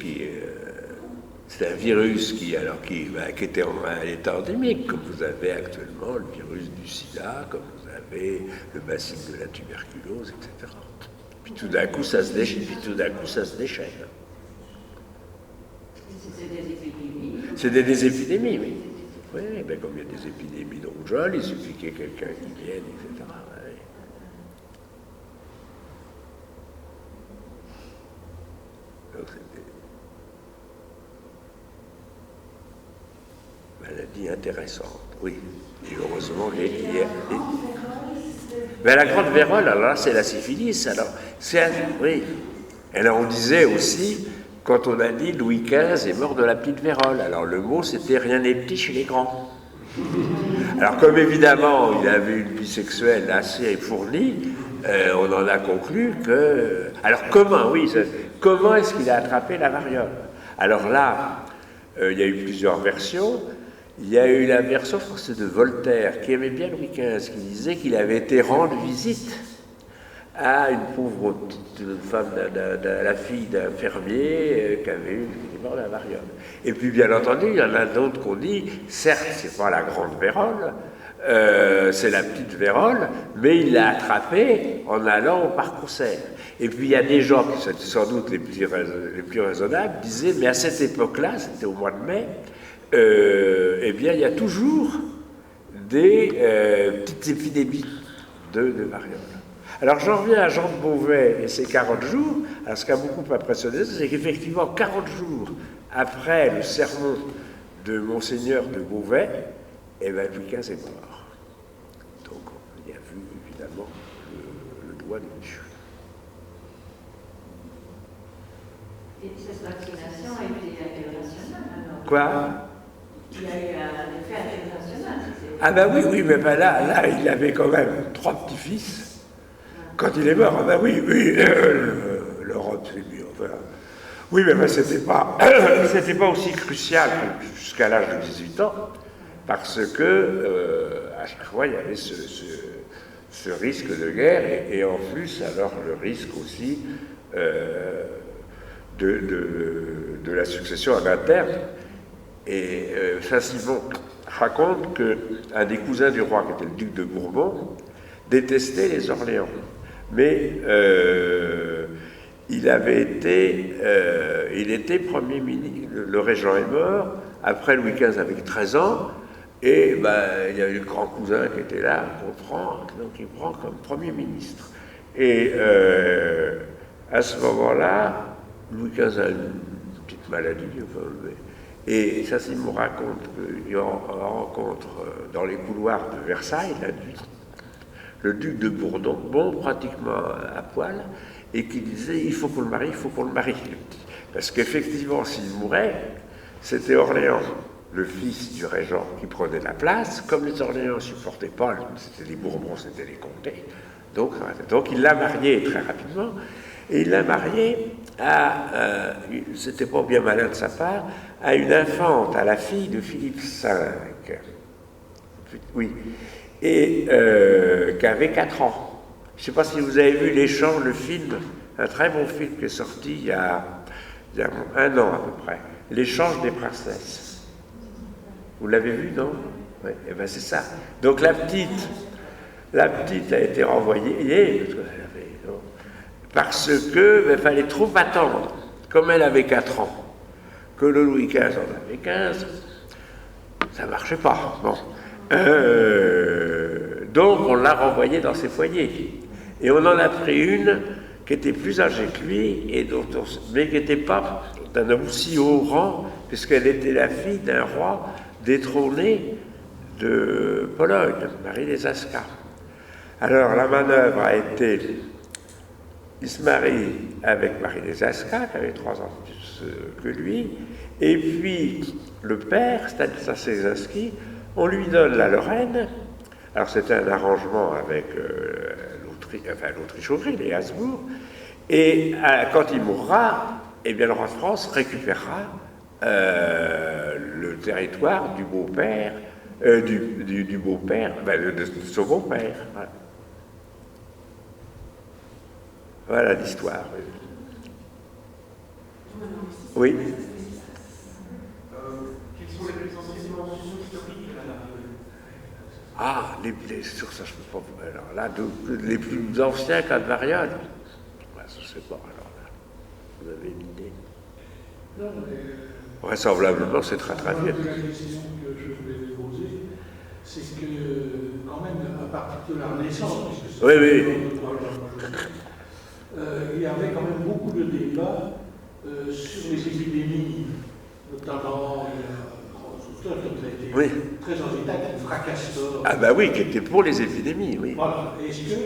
qui était en état endémique, comme vous avez actuellement le virus du sida, comme vous avez le bacille de la tuberculose, etc. Puis tout d'un coup, ça se déchaîne. C'est des épidémies, oui. Oui, ben, comme il y a des épidémies de rougeole, il suffit qu'il y ait quelqu'un qui vienne, etc. Ouais. Donc, maladie intéressante, oui. Et heureusement, mais la grande vérole, alors là, c'est la syphilis. Alors, oui. Alors, on disait aussi, quand on a dit Louis XV est mort de la petite vérole, alors le mot, c'était rien n'est petit chez les grands. Alors, comme évidemment, il avait une vie sexuelle assez fournie, on en a conclu que... Alors, comment est-ce qu'il a attrapé la variole? Alors là, il y a eu plusieurs versions. Il y a eu la version, je crois que c'est de Voltaire, qui aimait bien Louis XV, qui disait qu'il avait été rendre visite à une pauvre petite femme, la fille d'un fermier qui était mort de la variole. Et puis, bien entendu, il y en a d'autres qu'on dit, certes, c'est pas la grande vérole, c'est la petite vérole, mais il l'a attrapée en allant au parc-concert. Et puis, il y a des gens, qui sont sans doute les plus raisonnables, disaient, mais à cette époque-là, c'était au mois de mai, eh bien, il y a toujours des petites épidémies de variole. Alors, j'en reviens à Jean de Beauvais et ses 40 jours. Alors, ce qui a beaucoup impressionné, c'est qu'effectivement, 40 jours après le sermon de Monseigneur de Beauvais, eh bien, Louis XV est mort. Donc, on y a vu, évidemment, le doigt de Dieu. Et cette vaccination a été internationale, alors? Quoi? Il y a eu un effet international. Ah ben oui, mais ben là, il avait quand même 3 petits-fils. Quand il est mort, ah ben oui, l'Europe, c'est mieux. Enfin, oui, mais ben, c'était pas aussi crucial jusqu'à l'âge de 18 ans, parce que à chaque fois, il y avait ce risque de guerre, et en plus, alors, le risque aussi de la succession en interne. Et Saint-Simon raconte qu'un des cousins du roi, qui était le duc de Bourbon, détestait les Orléans. Mais il était Premier ministre. Le régent est mort, après Louis XV avec 13 ans, et il y a eu le grand cousin qui était là, donc il prend comme Premier ministre. Et à ce moment-là, Louis XV a une petite maladie, et ça, il me raconte qu'il rencontre dans les couloirs de Versailles le duc de Bourdon, bon, pratiquement à poil, et qui disait il faut qu'on le marie. Parce qu'effectivement, s'il mourait, c'était Orléans le fils du régent qui prenait la place. Comme les Orléans ne supportaient pas, c'était les Bourbons, c'était les comtés. Donc il l'a marié très rapidement. Et il l'a marié à, c'était pas bien malin de sa part, à une infante, à la fille de Philippe V. Oui. Et qui avait 4 ans. Je ne sais pas si vous avez vu L'échange, le film, un très bon film qui est sorti il y a 1 an à peu près. L'échange des princesses. Vous l'avez vu, non? Oui, et bien c'est ça. Donc la petite a été renvoyée parce que fallait trop attendre. Comme elle avait 4 ans, que le Louis XV en avait 15, ça ne marchait pas. Bon. Donc on l'a renvoyée dans ses foyers. Et on en a pris une qui était plus âgée que lui, mais qui n'était pas d'un aussi haut rang, puisqu'elle était la fille d'un roi détrôné de Pologne, Marie Lesaska. Alors la manœuvre a été, il se marie avec Marie Lesaska, qui avait 3 ans de plus que lui, et puis le père, Stanislas Lesaski, on lui donne la Lorraine. Alors c'était un arrangement avec l'Autriche-Hongrie, les Habsbourg, et quand il mourra, eh bien le roi de France récupérera le territoire du beau-père, du beau-père, de son beau-père. Voilà l'histoire. Oui. Quels sont les plus anciens mentions historiques de la variole? Ah, sur ça, je ne peux pas. Alors là, les plus anciens cas de variole, je ne sais pas. Alors là, vous avez une idée? Non, mais. Vraisemblablement, c'est très très vieux. La question que je voulais vous poser, c'est que, quand même, à partir de la Renaissance, puisque oui, il y avait quand même beaucoup de débats sur les épidémies, notamment tout a été très en détail, Fracastor. Ah bah oui, qui était pour les épidémies, oui. Voilà. Est-ce que,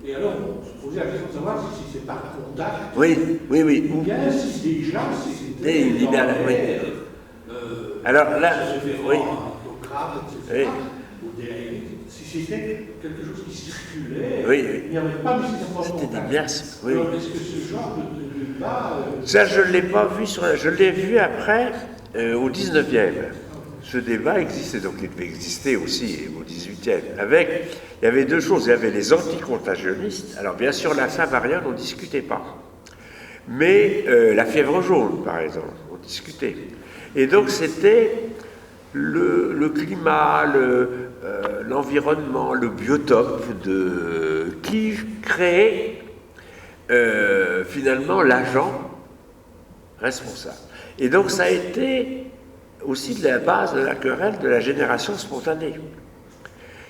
et alors on se posait la question de savoir si c'est par contact, oui. ou bien si déjà c'était une alors là, oui. Etc., si c'était quelque chose qui circulait, oui. il n'y avait pas nécessairement de c'était contact. des bières, oui. Alors, est-ce que ce genre de débat... Ça, je ne l'ai pas vu, je l'ai vu après, au 19e. Ce débat existait, donc il devait exister aussi au 18e. Il y avait 2 choses. Il y avait les anticontagionnistes. Alors, bien sûr, la variole, on ne discutait pas. Mais la fièvre jaune, par exemple, on discutait. Et donc, c'était le climat, l'environnement, le biotope qui créait finalement l'agent responsable. Et donc, ça a été aussi de la base de la querelle de la génération spontanée,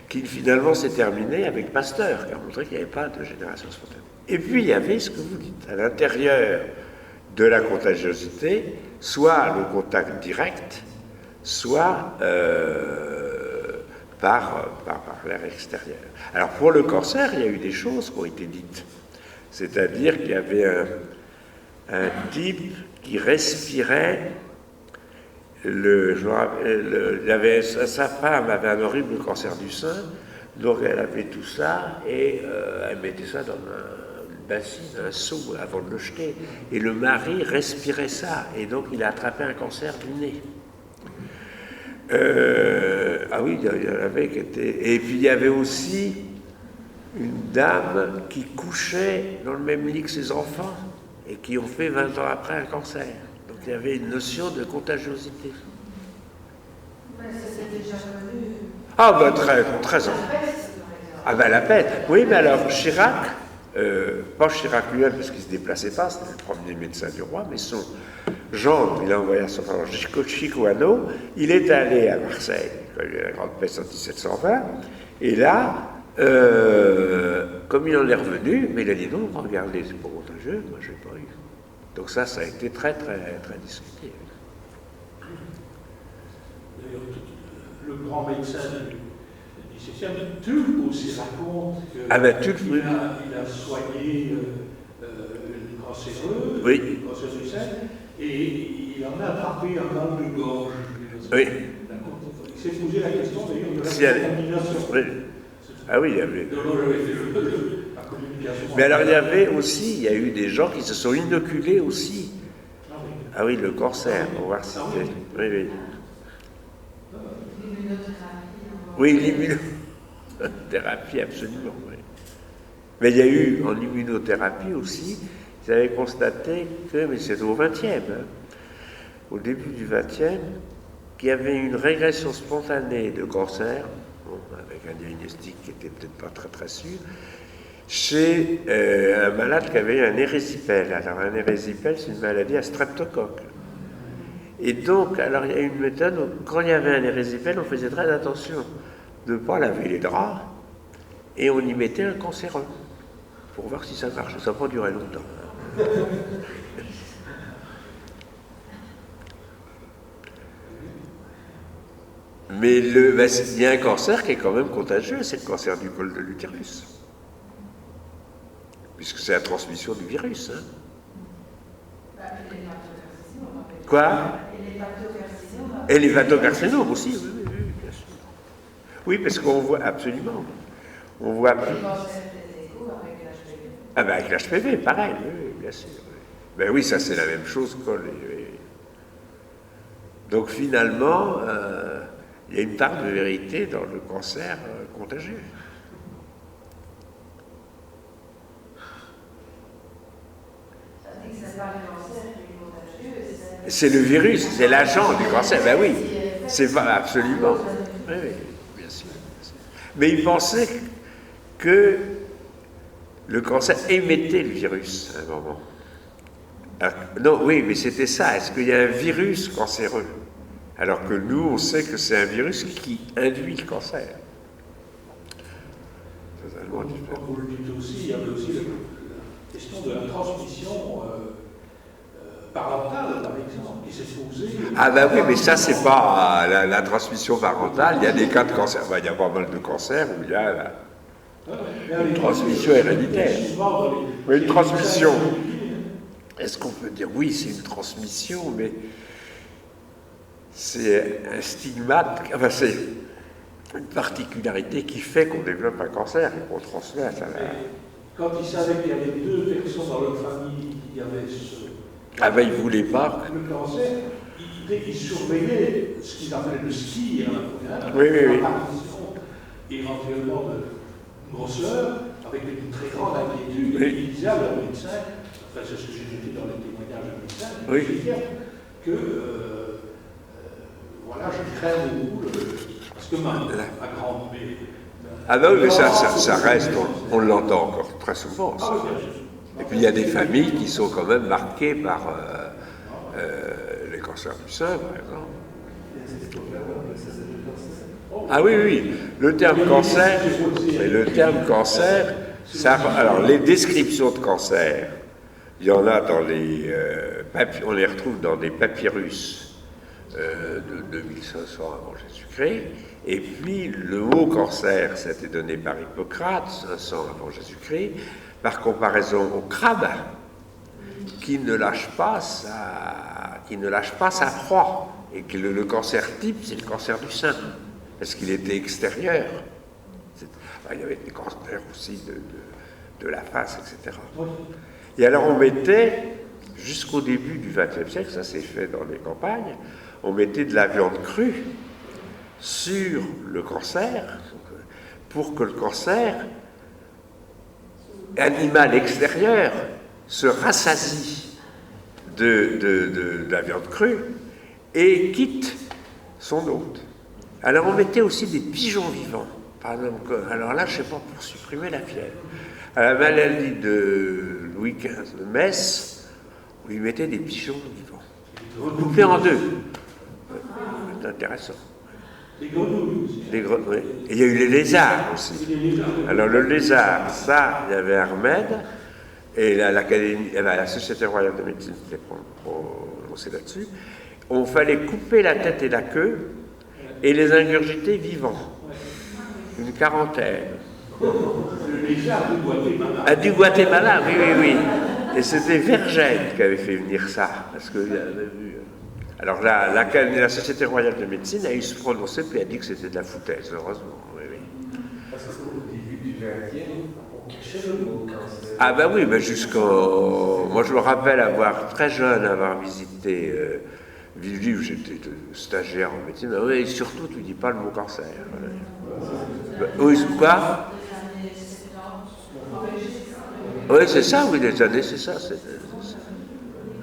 qui finalement s'est terminée avec Pasteur, qui a montré qu'il n'y avait pas de génération spontanée. Et puis il y avait ce que vous dites, à l'intérieur de la contagiosité, soit le contact direct, soit par l'air extérieur. Alors pour le cancer, il y a eu des choses qui ont été dites. C'est-à-dire qu'il y avait un type qui respirait. Sa femme avait un horrible cancer du sein, donc elle avait tout ça et elle mettait ça dans une bassine, un seau avant de le jeter. Et le mari respirait ça et donc il a attrapé un cancer du nez. Ah oui, il y en avait qui étaient. Et puis il y avait aussi une dame qui couchait dans le même lit que ses enfants et qui ont fait 20 ans après un cancer. Donc il y avait une notion de contagiosité. Mais ça s'est déjà connu. Ah ben très en. Ah ben la peste. Oui, mais alors Chirac, pas Chirac lui-même parce qu'il ne se déplaçait pas, c'était le premier médecin du roi, mais son gendre, il a envoyé son frère Chicoano, il est allé à Marseille, quand il y a eu la grande peste en 1720, et là, comme il en est revenu, mais il a dit non, regardez, c'est pas contagieux, moi je n'ai pas eu. Donc ça a été très discuté. D'ailleurs, le grand médecin du XVIIe, Tulpe aussi raconte qu'il a soigné une cancéreuse, oui. une cancéreuse du sein, et il en a attrapé un mal de gorge. Oui. s'est posé la question d'ailleurs de la Si elle- contamination. Oui. Ah oui, il y avait. Non, j'avais fait la communication. Mais alors il y avait aussi, il y a eu des gens qui se sont inoculés aussi. Ah oui. Ah oui, le cancer, on va citer. Oui, oui. L'immunothérapie. Oui, l'immunothérapie, absolument. Oui. Mais il y a eu en immunothérapie aussi, ils avaient constaté que, mais c'est au XXe, hein, au début du XXe, qu'il y avait une régression spontanée de cancer, bon, avec un diagnostic qui n'était peut-être pas très très sûr, chez un malade qui avait eu un érésipèle. Alors un érésipèle, c'est une maladie à streptocoque. Et donc, alors il y a une méthode où quand il y avait un érésipèle, on faisait très attention de ne pas laver les draps et on y mettait un cancéreux pour voir si ça marchait. Ça n'a pas duré longtemps. Mais il y a un cancer qui est quand même contagieux, c'est le cancer du col de l'utérus. Puisque c'est la transmission du virus. Hein. Quoi? Et les hépatocarcinomes aussi, oui, oui, oui, bien sûr. Oui, parce qu'on voit, absolument, on voit plus. Ah ben avec l'HPV, pareil, oui, oui, bien sûr. Oui. Ben oui, ça c'est la même chose que les... Donc finalement, il y a une part de vérité dans le cancer contagieux. C'est le virus, c'est l'agent du cancer. Ben oui, c'est pas absolument. Oui, oui, bien sûr. Mais il pensait que le cancer émettait le virus à un moment. Alors, non, oui, mais c'était ça. Est-ce qu'il y a un virus cancéreux? Alors que nous, on sait que c'est un virus qui induit le cancer. Comme vous le dites aussi, il y avait aussi la question de la transmission parentale, par exemple, qui s'est posée. Ah ben oui, mais ça, c'est pas la transmission parentale. Il y a des cas de cancer. Ben, il y a pas mal de cancers où il y a une transmission héréditaire. Mais une transmission. Est-ce qu'on peut dire oui, c'est une transmission, mais c'est un stigmate, enfin c'est une particularité qui fait qu'on développe un cancer et qu'on transmet à sa mère. Quand il savait qu'il y avait 2 personnes dans leur famille qui avaient ah ben il ne voulait pas. le cancer, il surveillait ce qu'ils appelaient le ski, hein, Oui, oui, oui. l'apparition éventuellement de grosseur, avec une très grande inquiétude. Oui. Et il disait à leur médecin, enfin c'est ce que j'ai dit dans les témoignages d'un médecin, Oui. que voilà, je crains beaucoup parce que ma grand-mère. Ah ben oui, mais ça reste, on l'entend encore très souvent. Ça. Et puis il y a des familles qui sont quand même marquées par les cancers du sein, par exemple. Ah oui, oui, le terme cancer, ça, alors les descriptions de cancer, il y en a dans les on les retrouve dans des papyrus de 2500 avant Jésus-Christ. Et puis le mot cancer, ça a été donné par Hippocrate, 500 avant Jésus-Christ, par comparaison au crabe, qui ne lâche pas sa proie. Et que le cancer type, c'est le cancer du sein, parce qu'il était extérieur. Il y avait des cancers aussi de la face, etc. Et alors on mettait, jusqu'au début du XXe siècle, ça s'est fait dans les campagnes, on mettait de la viande crue sur le cancer, pour que le cancer, animal extérieur, se rassasie de la viande crue et quitte son hôte. Alors on mettait aussi des pigeons vivants, par exemple. Alors là, je ne sais pas, pour supprimer la fièvre. À la maladie de Louis XV de Metz, on lui mettait des pigeons vivants, coupés en 2. C'est intéressant. Les grenouilles aussi. Oui. Et il y a eu les lézards aussi. Alors le lézard, ça, il y avait un remède, et l'Académie, la Société royale de médecine s'était prononcée là-dessus. On fallait couper la tête et la queue et les ingurgiter vivants. Une quarantaine. Le lézard du Guatemala. Ah, du Guatemala, oui, oui, oui. Et c'était Vergène qui avait fait venir ça, parce qu'il avait vu. Alors la Société royale de médecine a eu se prononcer puis a dit que c'était de la foutaise, heureusement. Oui, oui. Parce qu'au début du XXe, on cachait le mot cancer. Ah ben oui, ben jusqu'au... Moi je me rappelle très jeune, avoir visité Villeville, j'étais stagiaire en médecine. Ben oui, et surtout tu dis pas le mot cancer. Ben, oui, quoi? Oui, c'est ça, oui, les années, c'est ça.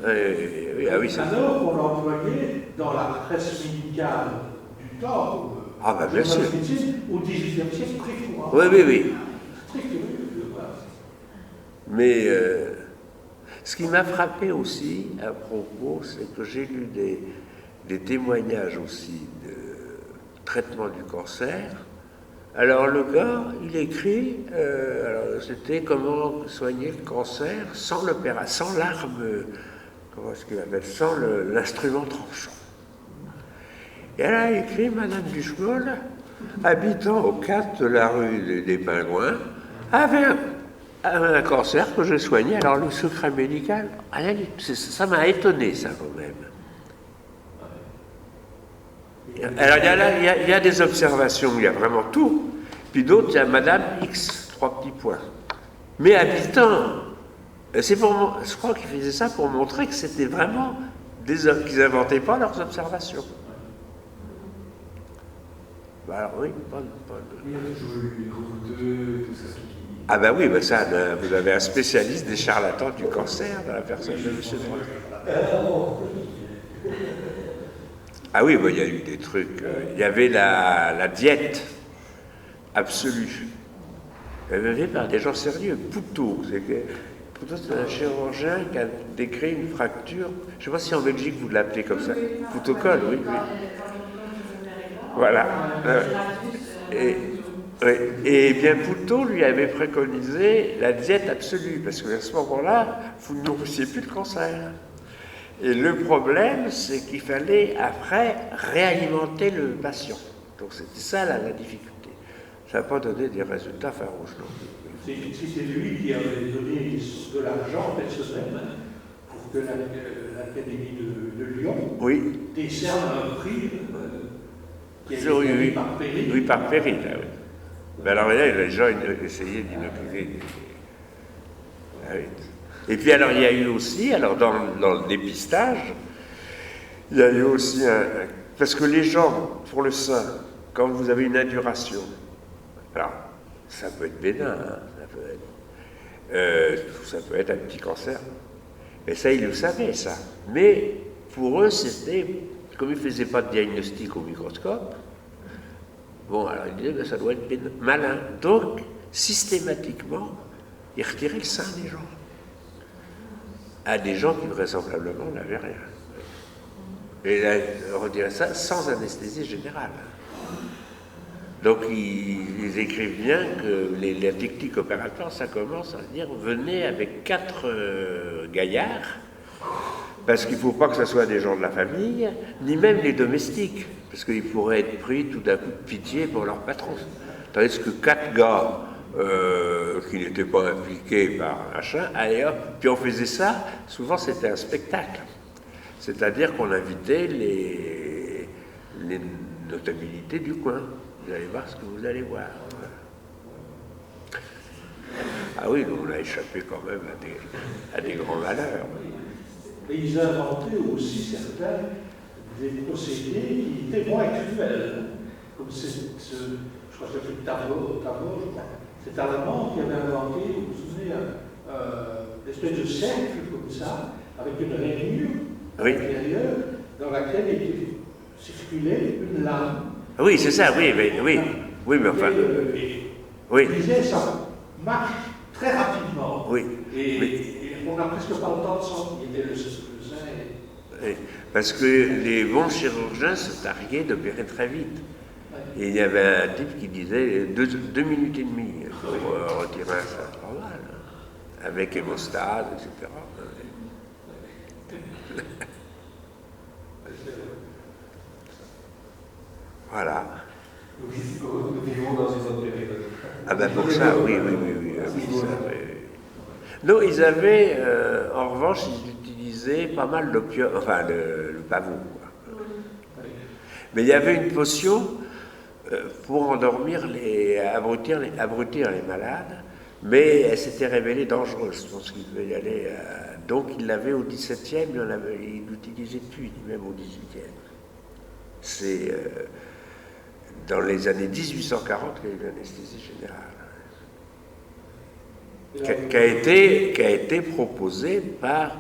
Oui, ah oui, c'est alors qu'on l'employait dans la presse médicale du temps, ah ben bien sûr. au XVIIIe siècle, très courant. Oui, oui, oui. Très curieux, voilà. Mais ce qui m'a frappé aussi à propos, c'est que j'ai lu des témoignages aussi de traitement du cancer. Alors le gars, il écrit, alors c'était comment soigner le cancer sans l'opération, sans l'arme, comment est-ce qu'il appelle, sans l'instrument tranchant. Et elle a écrit, Madame Duchemol, habitant au 4 de la rue des Pingouins, avait un cancer que je soignais. Alors le secret médical, ça m'a étonné, ça quand même. Alors il y a des observations, il y a vraiment tout, puis d'autres, il y a Madame X, 3 petits points. Mais habitant, je crois qu'ils faisaient ça pour montrer que c'était vraiment qu'ils n'inventaient pas leurs observations. Bah alors oui, Il y a toujours eu les douteux, tout ça. Ah ben oui, ben ça, vous avez un spécialiste des charlatans du cancer dans la personne de M. Droit. Ah oui, ben, il y a eu des trucs. Il y avait la diète absolue. Elle avait par des gens sérieux. Poutot, c'est un chirurgien qui a décrit une fracture. Je ne sais pas si en Belgique vous l'appelez comme ça. Poutocol, oui, oui. Voilà. Et bien Poutot lui avait préconisé la diète absolue, parce qu'à ce moment-là, vous ne nourrissiez plus de cancer. Et le problème, c'est qu'il fallait après réalimenter le patient. Donc c'était ça la difficulté. Ça n'a pas donné des résultats farouches non plus. C'est lui qui avait donné de l'argent personnel pour que l'Académie de Lyon décerne un prix qui a été donné par Péril. Oui, par Péril, ah oui. Mais alors là, les gens essayaient d'inoculer. Ah oui. Et puis alors, il y a eu aussi, alors dans le dépistage, il y a eu aussi parce que les gens, pour le sein, quand vous avez une induration, alors, ça peut être bénin, hein, ça peut être un petit cancer. Et ça, ils le savaient, ça. Mais pour eux, c'était, comme ils ne faisaient pas de diagnostic au microscope, bon, alors ils disaient, ben, ça doit être malin. Donc, systématiquement, ils retiraient le sein des gens. À des gens qui vraisemblablement n'avaient rien. Et on retirait ça sans anesthésie générale. Donc ils écrivent bien que la technique opératoire, ça commence à dire venez avec 4 gaillards, parce qu'il ne faut pas que ce soit des gens de la famille, ni même les domestiques, parce qu'ils pourraient être pris tout d'un coup de pitié pour leur patron. Tandis que 4 gars qui n'étaient pas impliqués par machin, allez hop, puis on faisait ça, souvent c'était un spectacle. C'est-à-dire qu'on invitait les notabilités du coin. Vous allez voir ce que vous allez voir. Ah oui, on a échappé quand même à des grands malheurs. Et ils inventaient aussi certains des procédés qui étaient moins actuels. Comme je crois que c'est Tabot, je crois. C'est Allemand qui avait inventé, vous vous souvenez, une espèce de cercle comme ça, avec une rainure à l'intérieur, dans laquelle était circulait une lame. Oui, c'est ça, oui, mais enfin. Oui. Il disait ça marche très rapidement. Oui. Et on n'a presque pas le temps de sentir. Il était le sein. Oui, parce que les bons chirurgiens se targuaient d'opérer très vite. Et il y avait un type qui disait 2 minutes et demie pour retirer un sein normal, avec hémostase, etc. Voilà. Nous vivons dans une autre période. Ah ben pour ça, oui. Non, ils avaient, en revanche, ils utilisaient utilisait pas mal l'opium, enfin le pavot, quoi. Mais il y avait une potion pour endormir abrutir les malades, mais elle s'était révélée dangereuse. Je pense qu'il devait y aller. Donc il l'avait au XVIIe, il l'utilisait plus, même au XVIIIe. C'est dans les années 1840 qu'il y a eu l'anesthésie générale, qui a été proposée par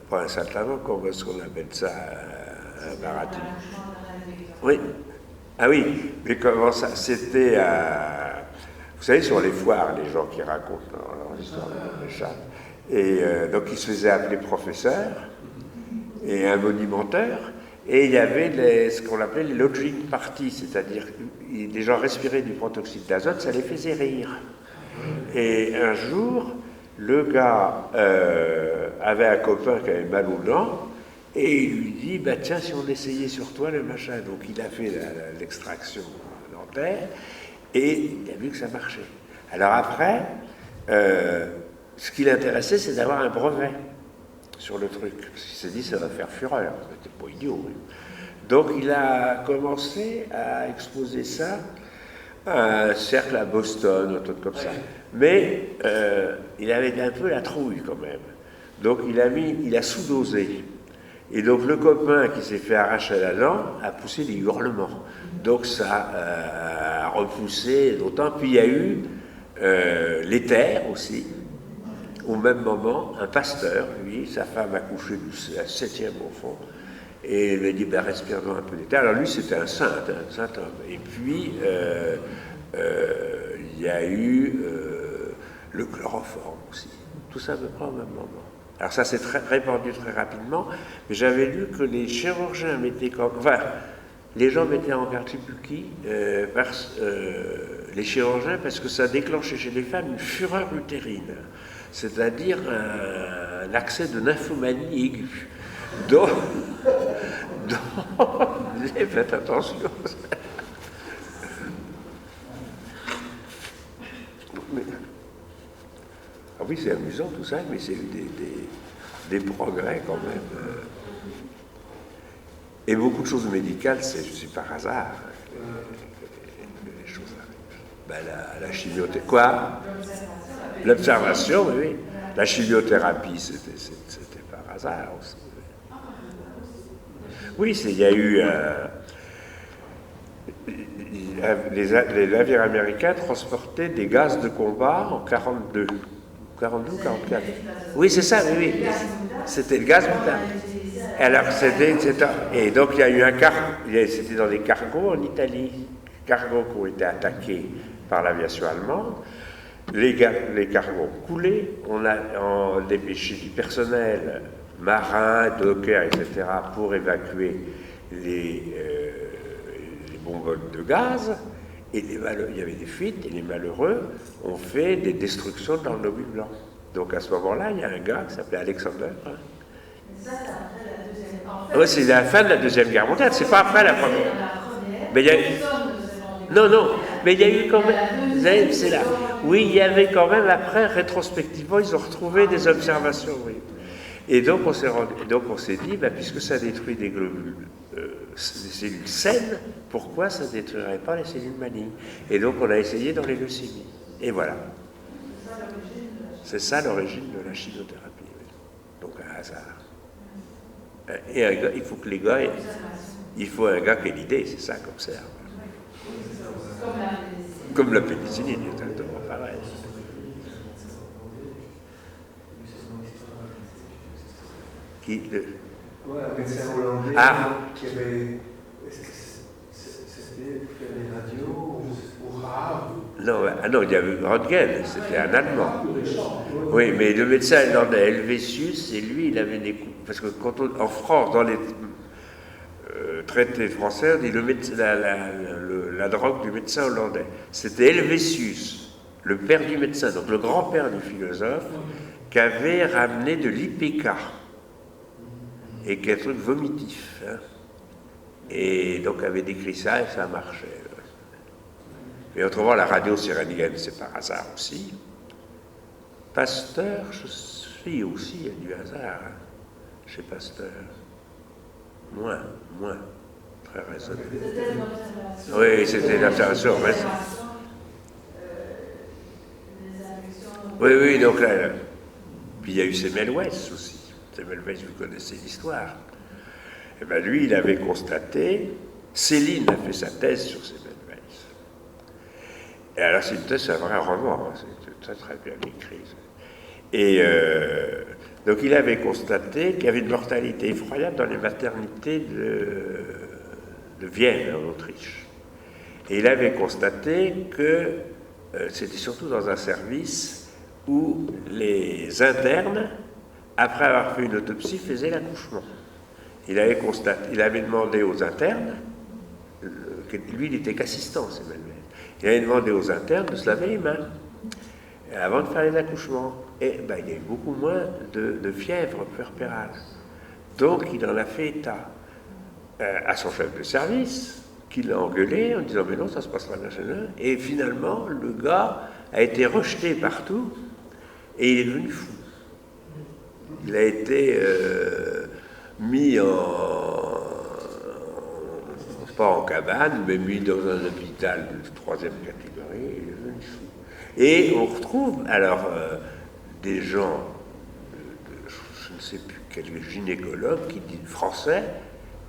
pas un saltimbanque, comment est-ce qu'on appelle ça, un Baraty. Oui. Ah oui, mais comment ça? C'était vous savez, sur les foires, les gens qui racontent leur histoire de l'échappe. Et donc, ils se faisaient appeler professeur et un monimenteur. Et il y avait ce qu'on appelait les lodging parties, c'est-à-dire que les gens respiraient du protoxyde d'azote, ça les faisait rire. Et un jour, le gars avait un copain qui avait mal aux dents, et il lui dit, bah tiens, si on essayait sur toi le machin. Donc il a fait l'extraction dentaire, et il a vu que ça marchait. Alors après, ce qui l'intéressait, c'est d'avoir un brevet sur le truc. Parce qu'il s'est dit, ça va faire fureur. C'était pas idiot. Oui. Donc il a commencé à exposer ça à un cercle à Boston, un truc comme ça. Mais il avait un peu la trouille quand même. Donc il a sous-dosé. Et donc le copain qui s'est fait arracher la dent a poussé des hurlements. Donc ça a repoussé d'autant. Puis il y a eu l'éther aussi. Au même moment, un pasteur, lui, sa femme a couché du 7e au fond, et il lui a dit, ben, respire-nous un peu d'éther. Alors lui, c'était un saint homme. Et puis, il y a eu le chloroforme aussi. Tout ça à peu près au même moment. Alors ça s'est répandu très rapidement, mais j'avais lu que les chirurgiens mettaient les gens mettaient en Cartibuki les chirurgiens parce que ça déclenchait chez les femmes une fureur utérine, c'est-à-dire un accès de nymphomanie aiguë. Donc faites attention. Ah oui, c'est amusant tout ça, mais c'est eu des progrès quand même. Et beaucoup de choses médicales, c'est par hasard. Les choses arrivent. Ben, la chimiothérapie. Quoi? L'observation, oui. La chimiothérapie, c'était par hasard aussi. Oui, il y a eu. Les navires américains transportaient des gaz de combat en 42. 42 ou 44. Oui, c'est ça, oui. C'était le gaz butane. Alors, et donc, il y a eu c'était dans des cargos en Italie, cargos qui ont été attaqués par l'aviation allemande. Les cargos ont coulé, on a dépêché du personnel, marin, docker, etc., pour évacuer les bonbonnes de gaz. Et il y avait des fuites, et les malheureux ont fait des destructions dans le globule blanc. Donc à ce moment-là, il y a un gars qui s'appelait Alexander. Ça, c'est après la deuxième. En fait, c'est la fin de la Deuxième Guerre mondiale, c'est pas après la Première. Mais il y a non, mais il y a eu quand même. C'est là. Oui, il y avait quand même après, rétrospectivement, ils ont retrouvé des observations, oui. Et donc on s'est dit, puisque ça détruit des globules, des cellules saines, pourquoi ça ne détruirait pas les cellules malignes? Et donc on a essayé dans les leucémies. Et voilà. C'est ça l'origine de la chimiothérapie. Oui. Donc un hasard. Et un gars, il faut que les gars, il faut un gars qui ait l'idée, c'est ça comme ça. Comme la pénicilline, exactement pareil. Un médecin hollandais qui avait. C'était faire des radios ou rare? Non, il y avait Röntgen, c'était un Allemand. Oui, mais le médecin hollandais Helvétius, et lui, il avait des coups. Parce que en France, dans les traités français, on dit la drogue du médecin hollandais. C'était Helvétius, le père du médecin, donc le grand-père du philosophe, qui avait ramené de l'IPK. Et qui est un truc vomitif. Hein. Et donc avait décrit ça et ça marchait. Et autrement, la radio syrénienne, c'est par hasard aussi. Pasteur, puis aussi, il y a du hasard, hein, chez Pasteur. Moins, très raisonné. C'était une observation. Oui, c'était une observation. Mais... Les infections. Oui, donc là, puis il y a eu Semmelweis aussi. Semmelweis, vous connaissez l'histoire. Et bien lui, il avait constaté, Céline a fait sa thèse sur Semmelweis. Et alors c'est une thèse, c'est un vrai roman, hein, c'est très très bien écrit. Et donc il avait constaté qu'il y avait une mortalité effroyable dans les maternités de Vienne, en Autriche. Et il avait constaté que c'était surtout dans un service où les internes, après avoir fait une autopsie, faisaient l'accouchement. Il avait demandé aux internes, lui il était qu'assistant, c'est Manuel, il avait demandé aux internes de se laver les mains avant de faire les accouchements. Et ben, il y a eu beaucoup moins de fièvre puerpérale. Donc il en a fait état à son chef de service, qui l'a engueulé en disant mais non, ça se passera bien chez eux. Et finalement, le gars a été rejeté partout et il est devenu fou. Il a été mis pas en cabane, mais mis dans un hôpital de troisième catégorie, il est devenu fou. Et on retrouve alors des gens, je ne sais plus quel gynécologue français,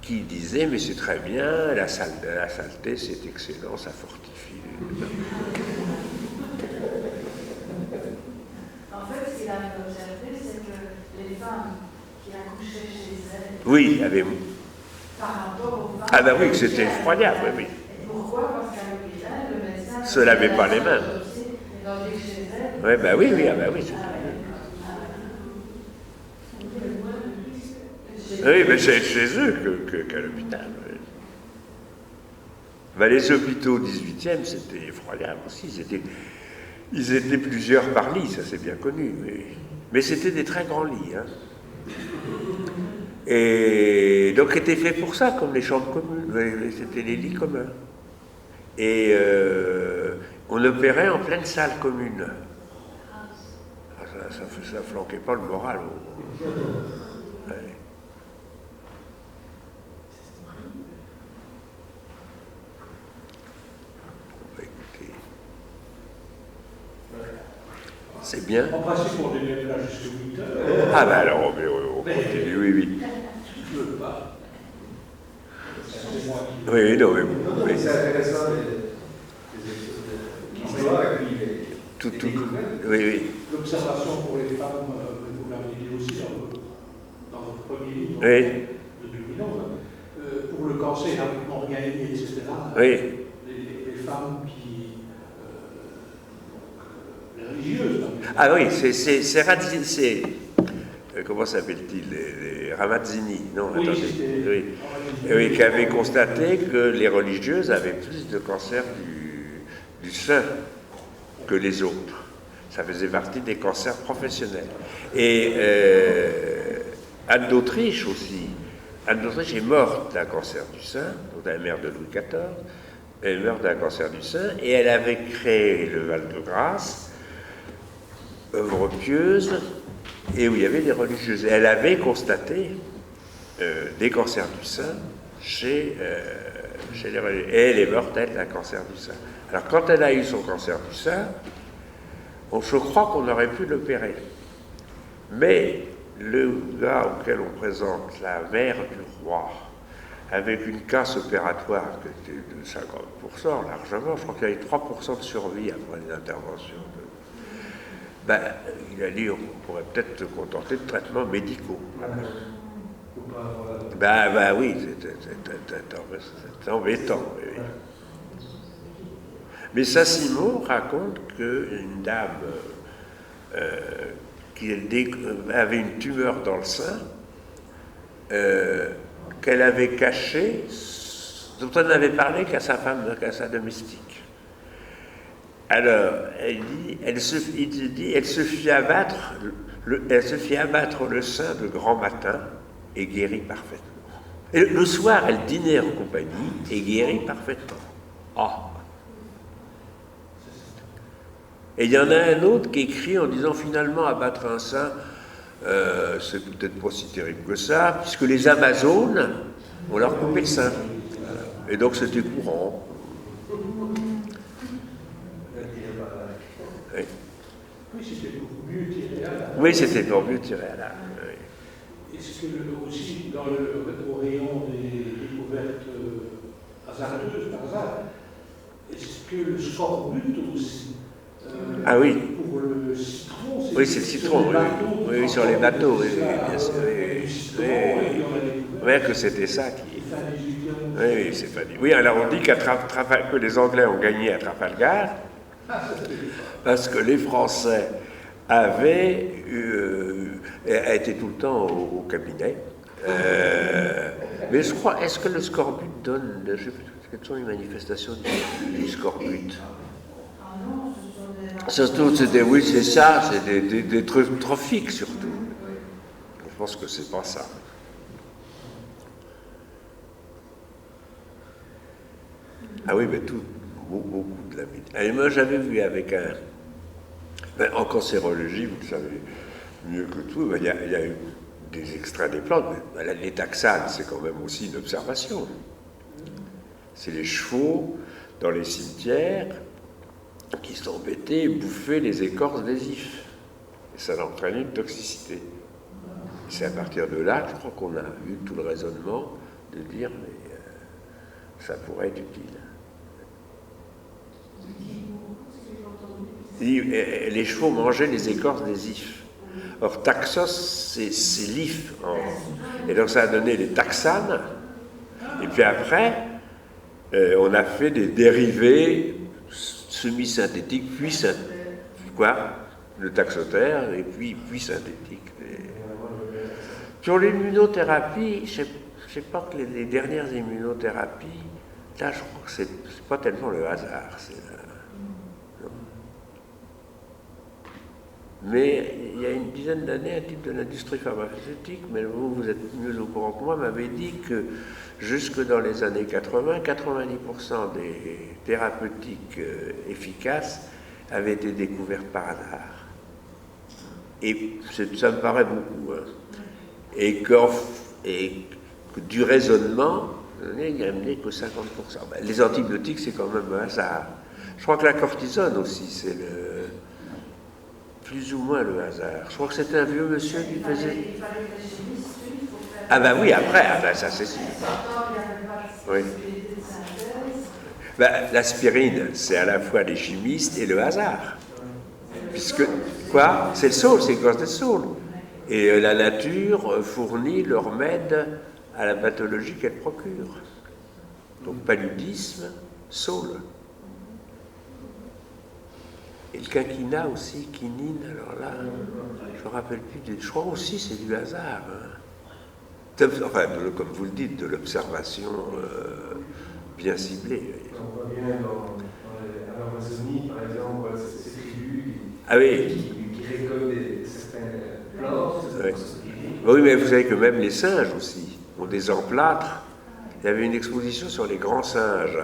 qui disait mais c'est très bien, la saleté c'est excellent, ça fortifie. En fait, ce qu'il avait observé, c'est que les femmes qui accouchaient chez elles, Oui, avait... par rapport aux femmes. Ah ben oui, c'était effroyable, oui. Et pourquoi? Parce qu'à l'hôpital, le médecin Se lavait pas les mains. Tandis que chez elles. Ouais, ben oui, ah ben oui. Oui, mais c'est chez eux qu'à l'hôpital. Oui. Ben, les hôpitaux 18e, c'était effroyable aussi. Ils étaient plusieurs par lit, ça c'est bien connu. Mais c'était des très grands lits. Hein. Et donc c'était fait pour ça, comme les chambres communes. C'était les lits communs. Et on opérait en pleine salle commune. Ça flanquait pas le moral. Ouais. C'est bien. En principe, on est là jusqu'à 8 heures. Ah ben alors, on continue, oui. Je ne veux pas. C'est moi qui... Oui, non, mais c'est intéressant, l'histoire et puis tout. Oui. L'observation pour les femmes, vous l'avez dit aussi dans votre premier livre de 2011, pour le cancer avec Morgane, etc. Oui. Les femmes qui... les religieuses. Ah oui, c'est comment s'appelle-t-il, les Ramazzini, non, Oui, attendez. Oui, qui avait constaté que les religieuses avaient plus de cancer du sein que les autres. Ça faisait partie des cancers professionnels. Et Anne d'Autriche aussi. Anne d'Autriche est morte d'un cancer du sein, donc la mère de Louis XIV. Elle est morte d'un cancer du sein et elle avait créé le Val-de-Grâce, œuvre pieuse, et où il y avait des religieuses. Et elle avait constaté des cancers du sein chez les religieuses. Et elle est morte, elle, d'un cancer du sein. Alors, quand elle a eu son cancer du sein, je crois qu'on aurait pu l'opérer. Mais le gars auquel on présente la mère du roi, avec une casse opératoire qui était de 50%, largement, je crois qu'il y avait 3% de survie après les interventions. Ben, il a dit on pourrait peut-être se contenter de traitements médicaux. Ben oui, c'est embêtant. Oui. Mais Saint-Simon raconte qu'une dame qui avait une tumeur dans le sein, qu'elle avait cachée, dont elle n'avait parlé qu'à sa femme, qu'à sa domestique. Alors, elle se fit abattre le sein de grand matin et guérit parfaitement. Et le soir, elle dînait en compagnie et guérit parfaitement. Ah. Et il y en a un autre qui écrit en disant finalement abattre un sein, c'est peut-être pas si terrible que ça, puisque les Amazones, on leur coupait le sein. Voilà. Et donc c'était courant. Oui. Oui, c'était pour mieux tirer à l'arc. Oui, c'était pour mieux tirer à l'arc. Oui. Est-ce que aussi, au rayon des découvertes hasardeuses, par hasard, est-ce que le scorbut aussi Ah oui. Pour le citron, Oui, c'est le citron, oui, sur les bateaux, oui, bien sûr. Oui, que c'était ça qui. Oui, c'est pas dit. Oui, alors on dit que les Anglais ont gagné à Trafalgar parce que les Français avaient été tout le temps au cabinet. Mais je crois, est-ce que le scorbut donne, je sais pas, quelles sont les manifestations du scorbut? Surtout, oui, c'est ça, c'est des trucs trophiques surtout. Je pense que c'est pas ça. Ah oui, mais beaucoup de la médecine. Et moi, j'avais vu avec en cancérologie, vous le savez mieux que tout, il y a eu des extraits des plantes, mais les taxanes, c'est quand même aussi une observation. C'est les chevaux dans les cimetières qui sont embêtés et bouffer les écorces des ifs. Et ça entraîne une toxicité. C'est à partir de là, je crois qu'on a eu tout le raisonnement de dire, mais ça pourrait être utile. Les chevaux mangeaient les écorces des ifs. Or, taxos, c'est l'if. Et donc, ça a donné les taxanes. Et puis après, on a fait des dérivés semi-synthétiques, puis le taxotère, et puis synthétique. Sur l'immunothérapie, je sais pas que les dernières immunothérapies, là, je crois que c'est pas tellement le hasard. Mais il y a une dizaine d'années, un type de l'industrie pharmaceutique, mais vous êtes mieux au courant que moi, m'avait dit que jusque dans les années 80, 90% des thérapeutiques efficaces avaient été découvertes par hasard. Et ça me paraît beaucoup. Hein. Et que du raisonnement, il n'y a que 50%. Ben, les antibiotiques, c'est quand même un hasard. Je crois que la cortisone aussi, c'est plus ou moins le hasard. Je crois que c'était un vieux monsieur qui faisait... Ah ben oui, après, ça c'est sûr. Oui. Ben, l'aspirine, c'est à la fois les chimistes et le hasard. Puisque, quoi? C'est le saule, c'est l'écorce de saule. Et la nature fournit le remède à la pathologie qu'elle procure. Donc paludisme, saule. Et le quinquina aussi, quinine, alors là, je ne me rappelle plus, je crois aussi c'est du hasard. Hein. Enfin, comme vous le dites, de l'observation bien ciblée. On voit bien à l'Amazonie, par exemple, ces tribus qui récoltent certaines plantes. Oui. Oui, mais vous savez que même les singes aussi ont des emplâtres. Il y avait une exposition sur les grands singes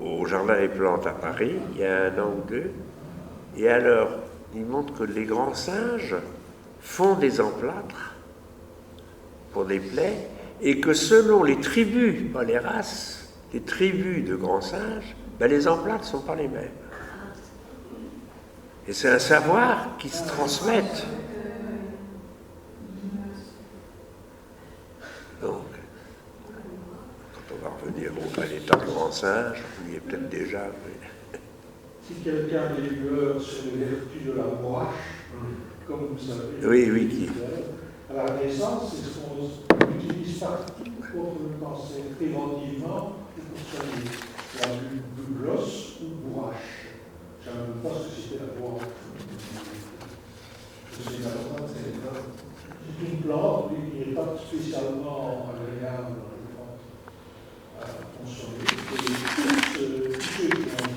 au Jardin des Plantes à Paris, il y a un an ou deux. Et alors, ils montrent que les grands singes font des emplâtres pour des plaies, et que selon les tribus, pas les races, les tribus de grands singes, ben les emplâtres ne sont pas les mêmes. Et c'est un savoir qui se transmette. Donc, quand on va revenir à l'état de grand singe, on y est peut-être déjà. Mais... Si quelqu'un a des lueurs sur les vertus de la bourrache, comme vous savez, oui. À la Renaissance, c'est ce qu'on utilise partout contre le cancer, préventivement, pour soigner la glosse ou bourrache. Je ne sais même pas ce que c'était la bourrache. C'est une plante qui n'est pas spécialement agréable à consommer. Et tous ceux qui ont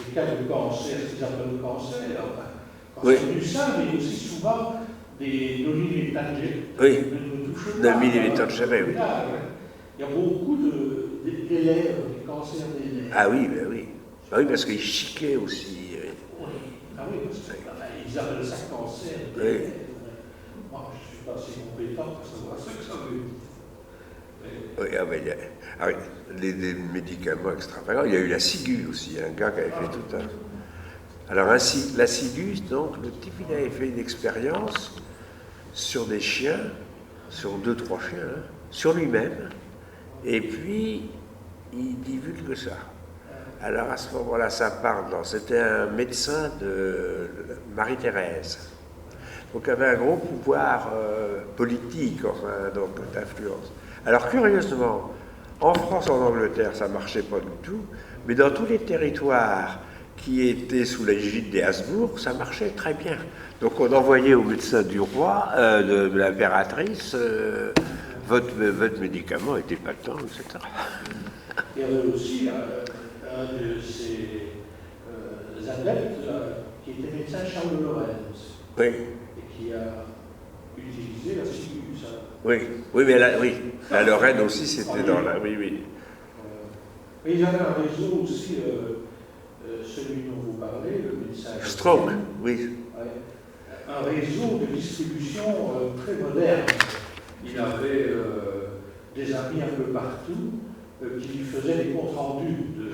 des cas de cancer, ce qu'ils appellent le cancer, cancer du sein, mais aussi souvent des demi-métangères. Oui, demi-métangères, oui. Il y a beaucoup des lèvres, des cancers des lèvres. Ah oui, ben oui. Ah oui, parce qu'ils chiquaient aussi. Ah oui, parce qu'ils appellent ça cancer des oui. lèvres. compétent pour savoir ce que ça veut dire. Oui, les médicaments extravagants. Il y a eu la ciguë aussi, un gars qui avait fait tout un. Alors, ainsi, la ciguë, donc, le type, il avait fait une expérience sur des chiens, sur 2-3 chiens, hein, sur lui-même, et puis il divulgue ça. Alors, à ce moment-là, ça parle. C'était un médecin de Marie-Thérèse. Donc, il avait un gros pouvoir politique, enfin, donc, d'influence. Alors, curieusement, en France, en Angleterre, ça ne marchait pas du tout, mais dans tous les territoires qui étaient sous l'égide des Habsbourg, ça marchait très bien. Donc, on envoyait au médecin du roi, de l'impératrice, votre médicament était patent, etc. Il y avait aussi un de ces adeptes qui était médecin Charles Lorenz. Oui. Et qui a utilisé la ciguë, ça. Oui, mais la Lorraine aussi, c'était dans la. Oui. Mais il y avait un réseau aussi, celui dont vous parlez, le médecin. Stroke, oui. Ouais. Un réseau de distribution très moderne. Il avait des amis un peu partout qui lui faisaient des comptes rendus de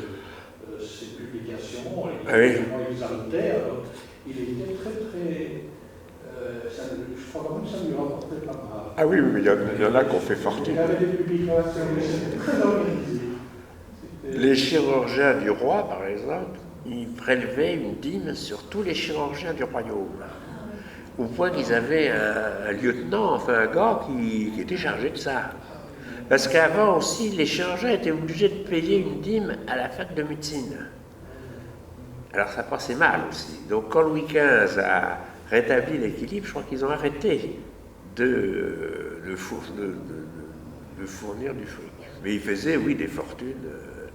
ses publications, et vraiment exaltaires. Donc, il était très. Je crois quand même que ça lui rapportait pas mal. Ah oui, mais il y en a qui ont fait fortune. Il avait des publications, mais c'était très organisé. Les chirurgiens du roi, par exemple, ils prélevaient une dîme sur tous les chirurgiens du royaume. Au point qu'ils avaient un lieutenant, enfin un gars qui était chargé de ça. Parce qu'avant aussi, les chirurgiens étaient obligés de payer une dîme à la fac de médecine. Alors ça passait mal aussi. Donc quand Louis XV a rétabli l'équilibre, je crois qu'ils ont arrêté de fournir du fric. Mais ils faisaient, oui, des fortunes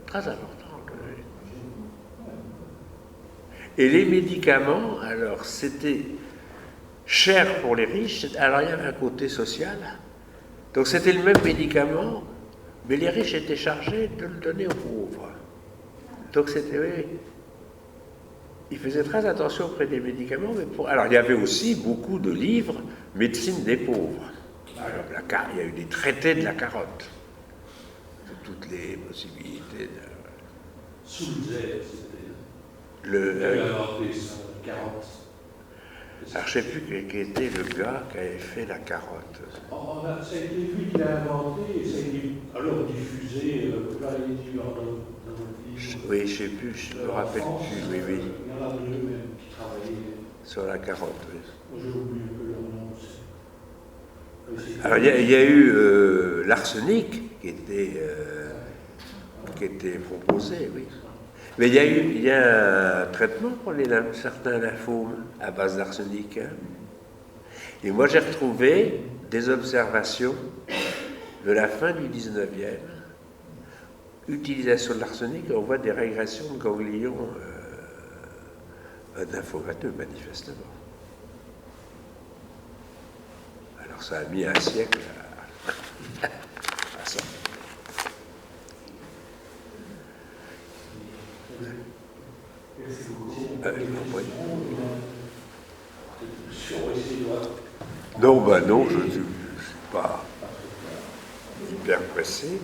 très importantes. Et les médicaments, alors c'était cher pour les riches, alors il y avait un côté social. Donc c'était le même médicament, mais les riches étaient chargés de le donner aux pauvres. Donc c'était, oui, ils faisaient très attention auprès des médicaments. Alors il y avait aussi beaucoup de livres, médecine des pauvres. Alors il y a eu des traités de la carotte, de toutes les possibilités. Sulzer, c'était. Il avait inventé ça, carotte. Alors je ne sais plus qui était le gars qui avait fait la carotte. Ça a été lui qui l'a inventé et ça a été alors diffusé, là il est dans notre livre. Oui, je ne sais plus, je ne me rappelle plus, oui. Il y en a deux même qui travaillaient. Sur la carotte, oui. J'ai oublié un peu leur nom aussi. Alors il y a eu l'arsenic qui était proposé, oui. Mais il y a un traitement pour certains lymphomes à base d'arsenic. Hein. Et moi, j'ai retrouvé des observations de la fin du 19e, utilisation de l'arsenic, on voit des régressions de ganglions lymphomateux, manifestement. Alors, ça a mis un siècle à ça. Merci beaucoup. Non, je ne suis pas hyper pressé.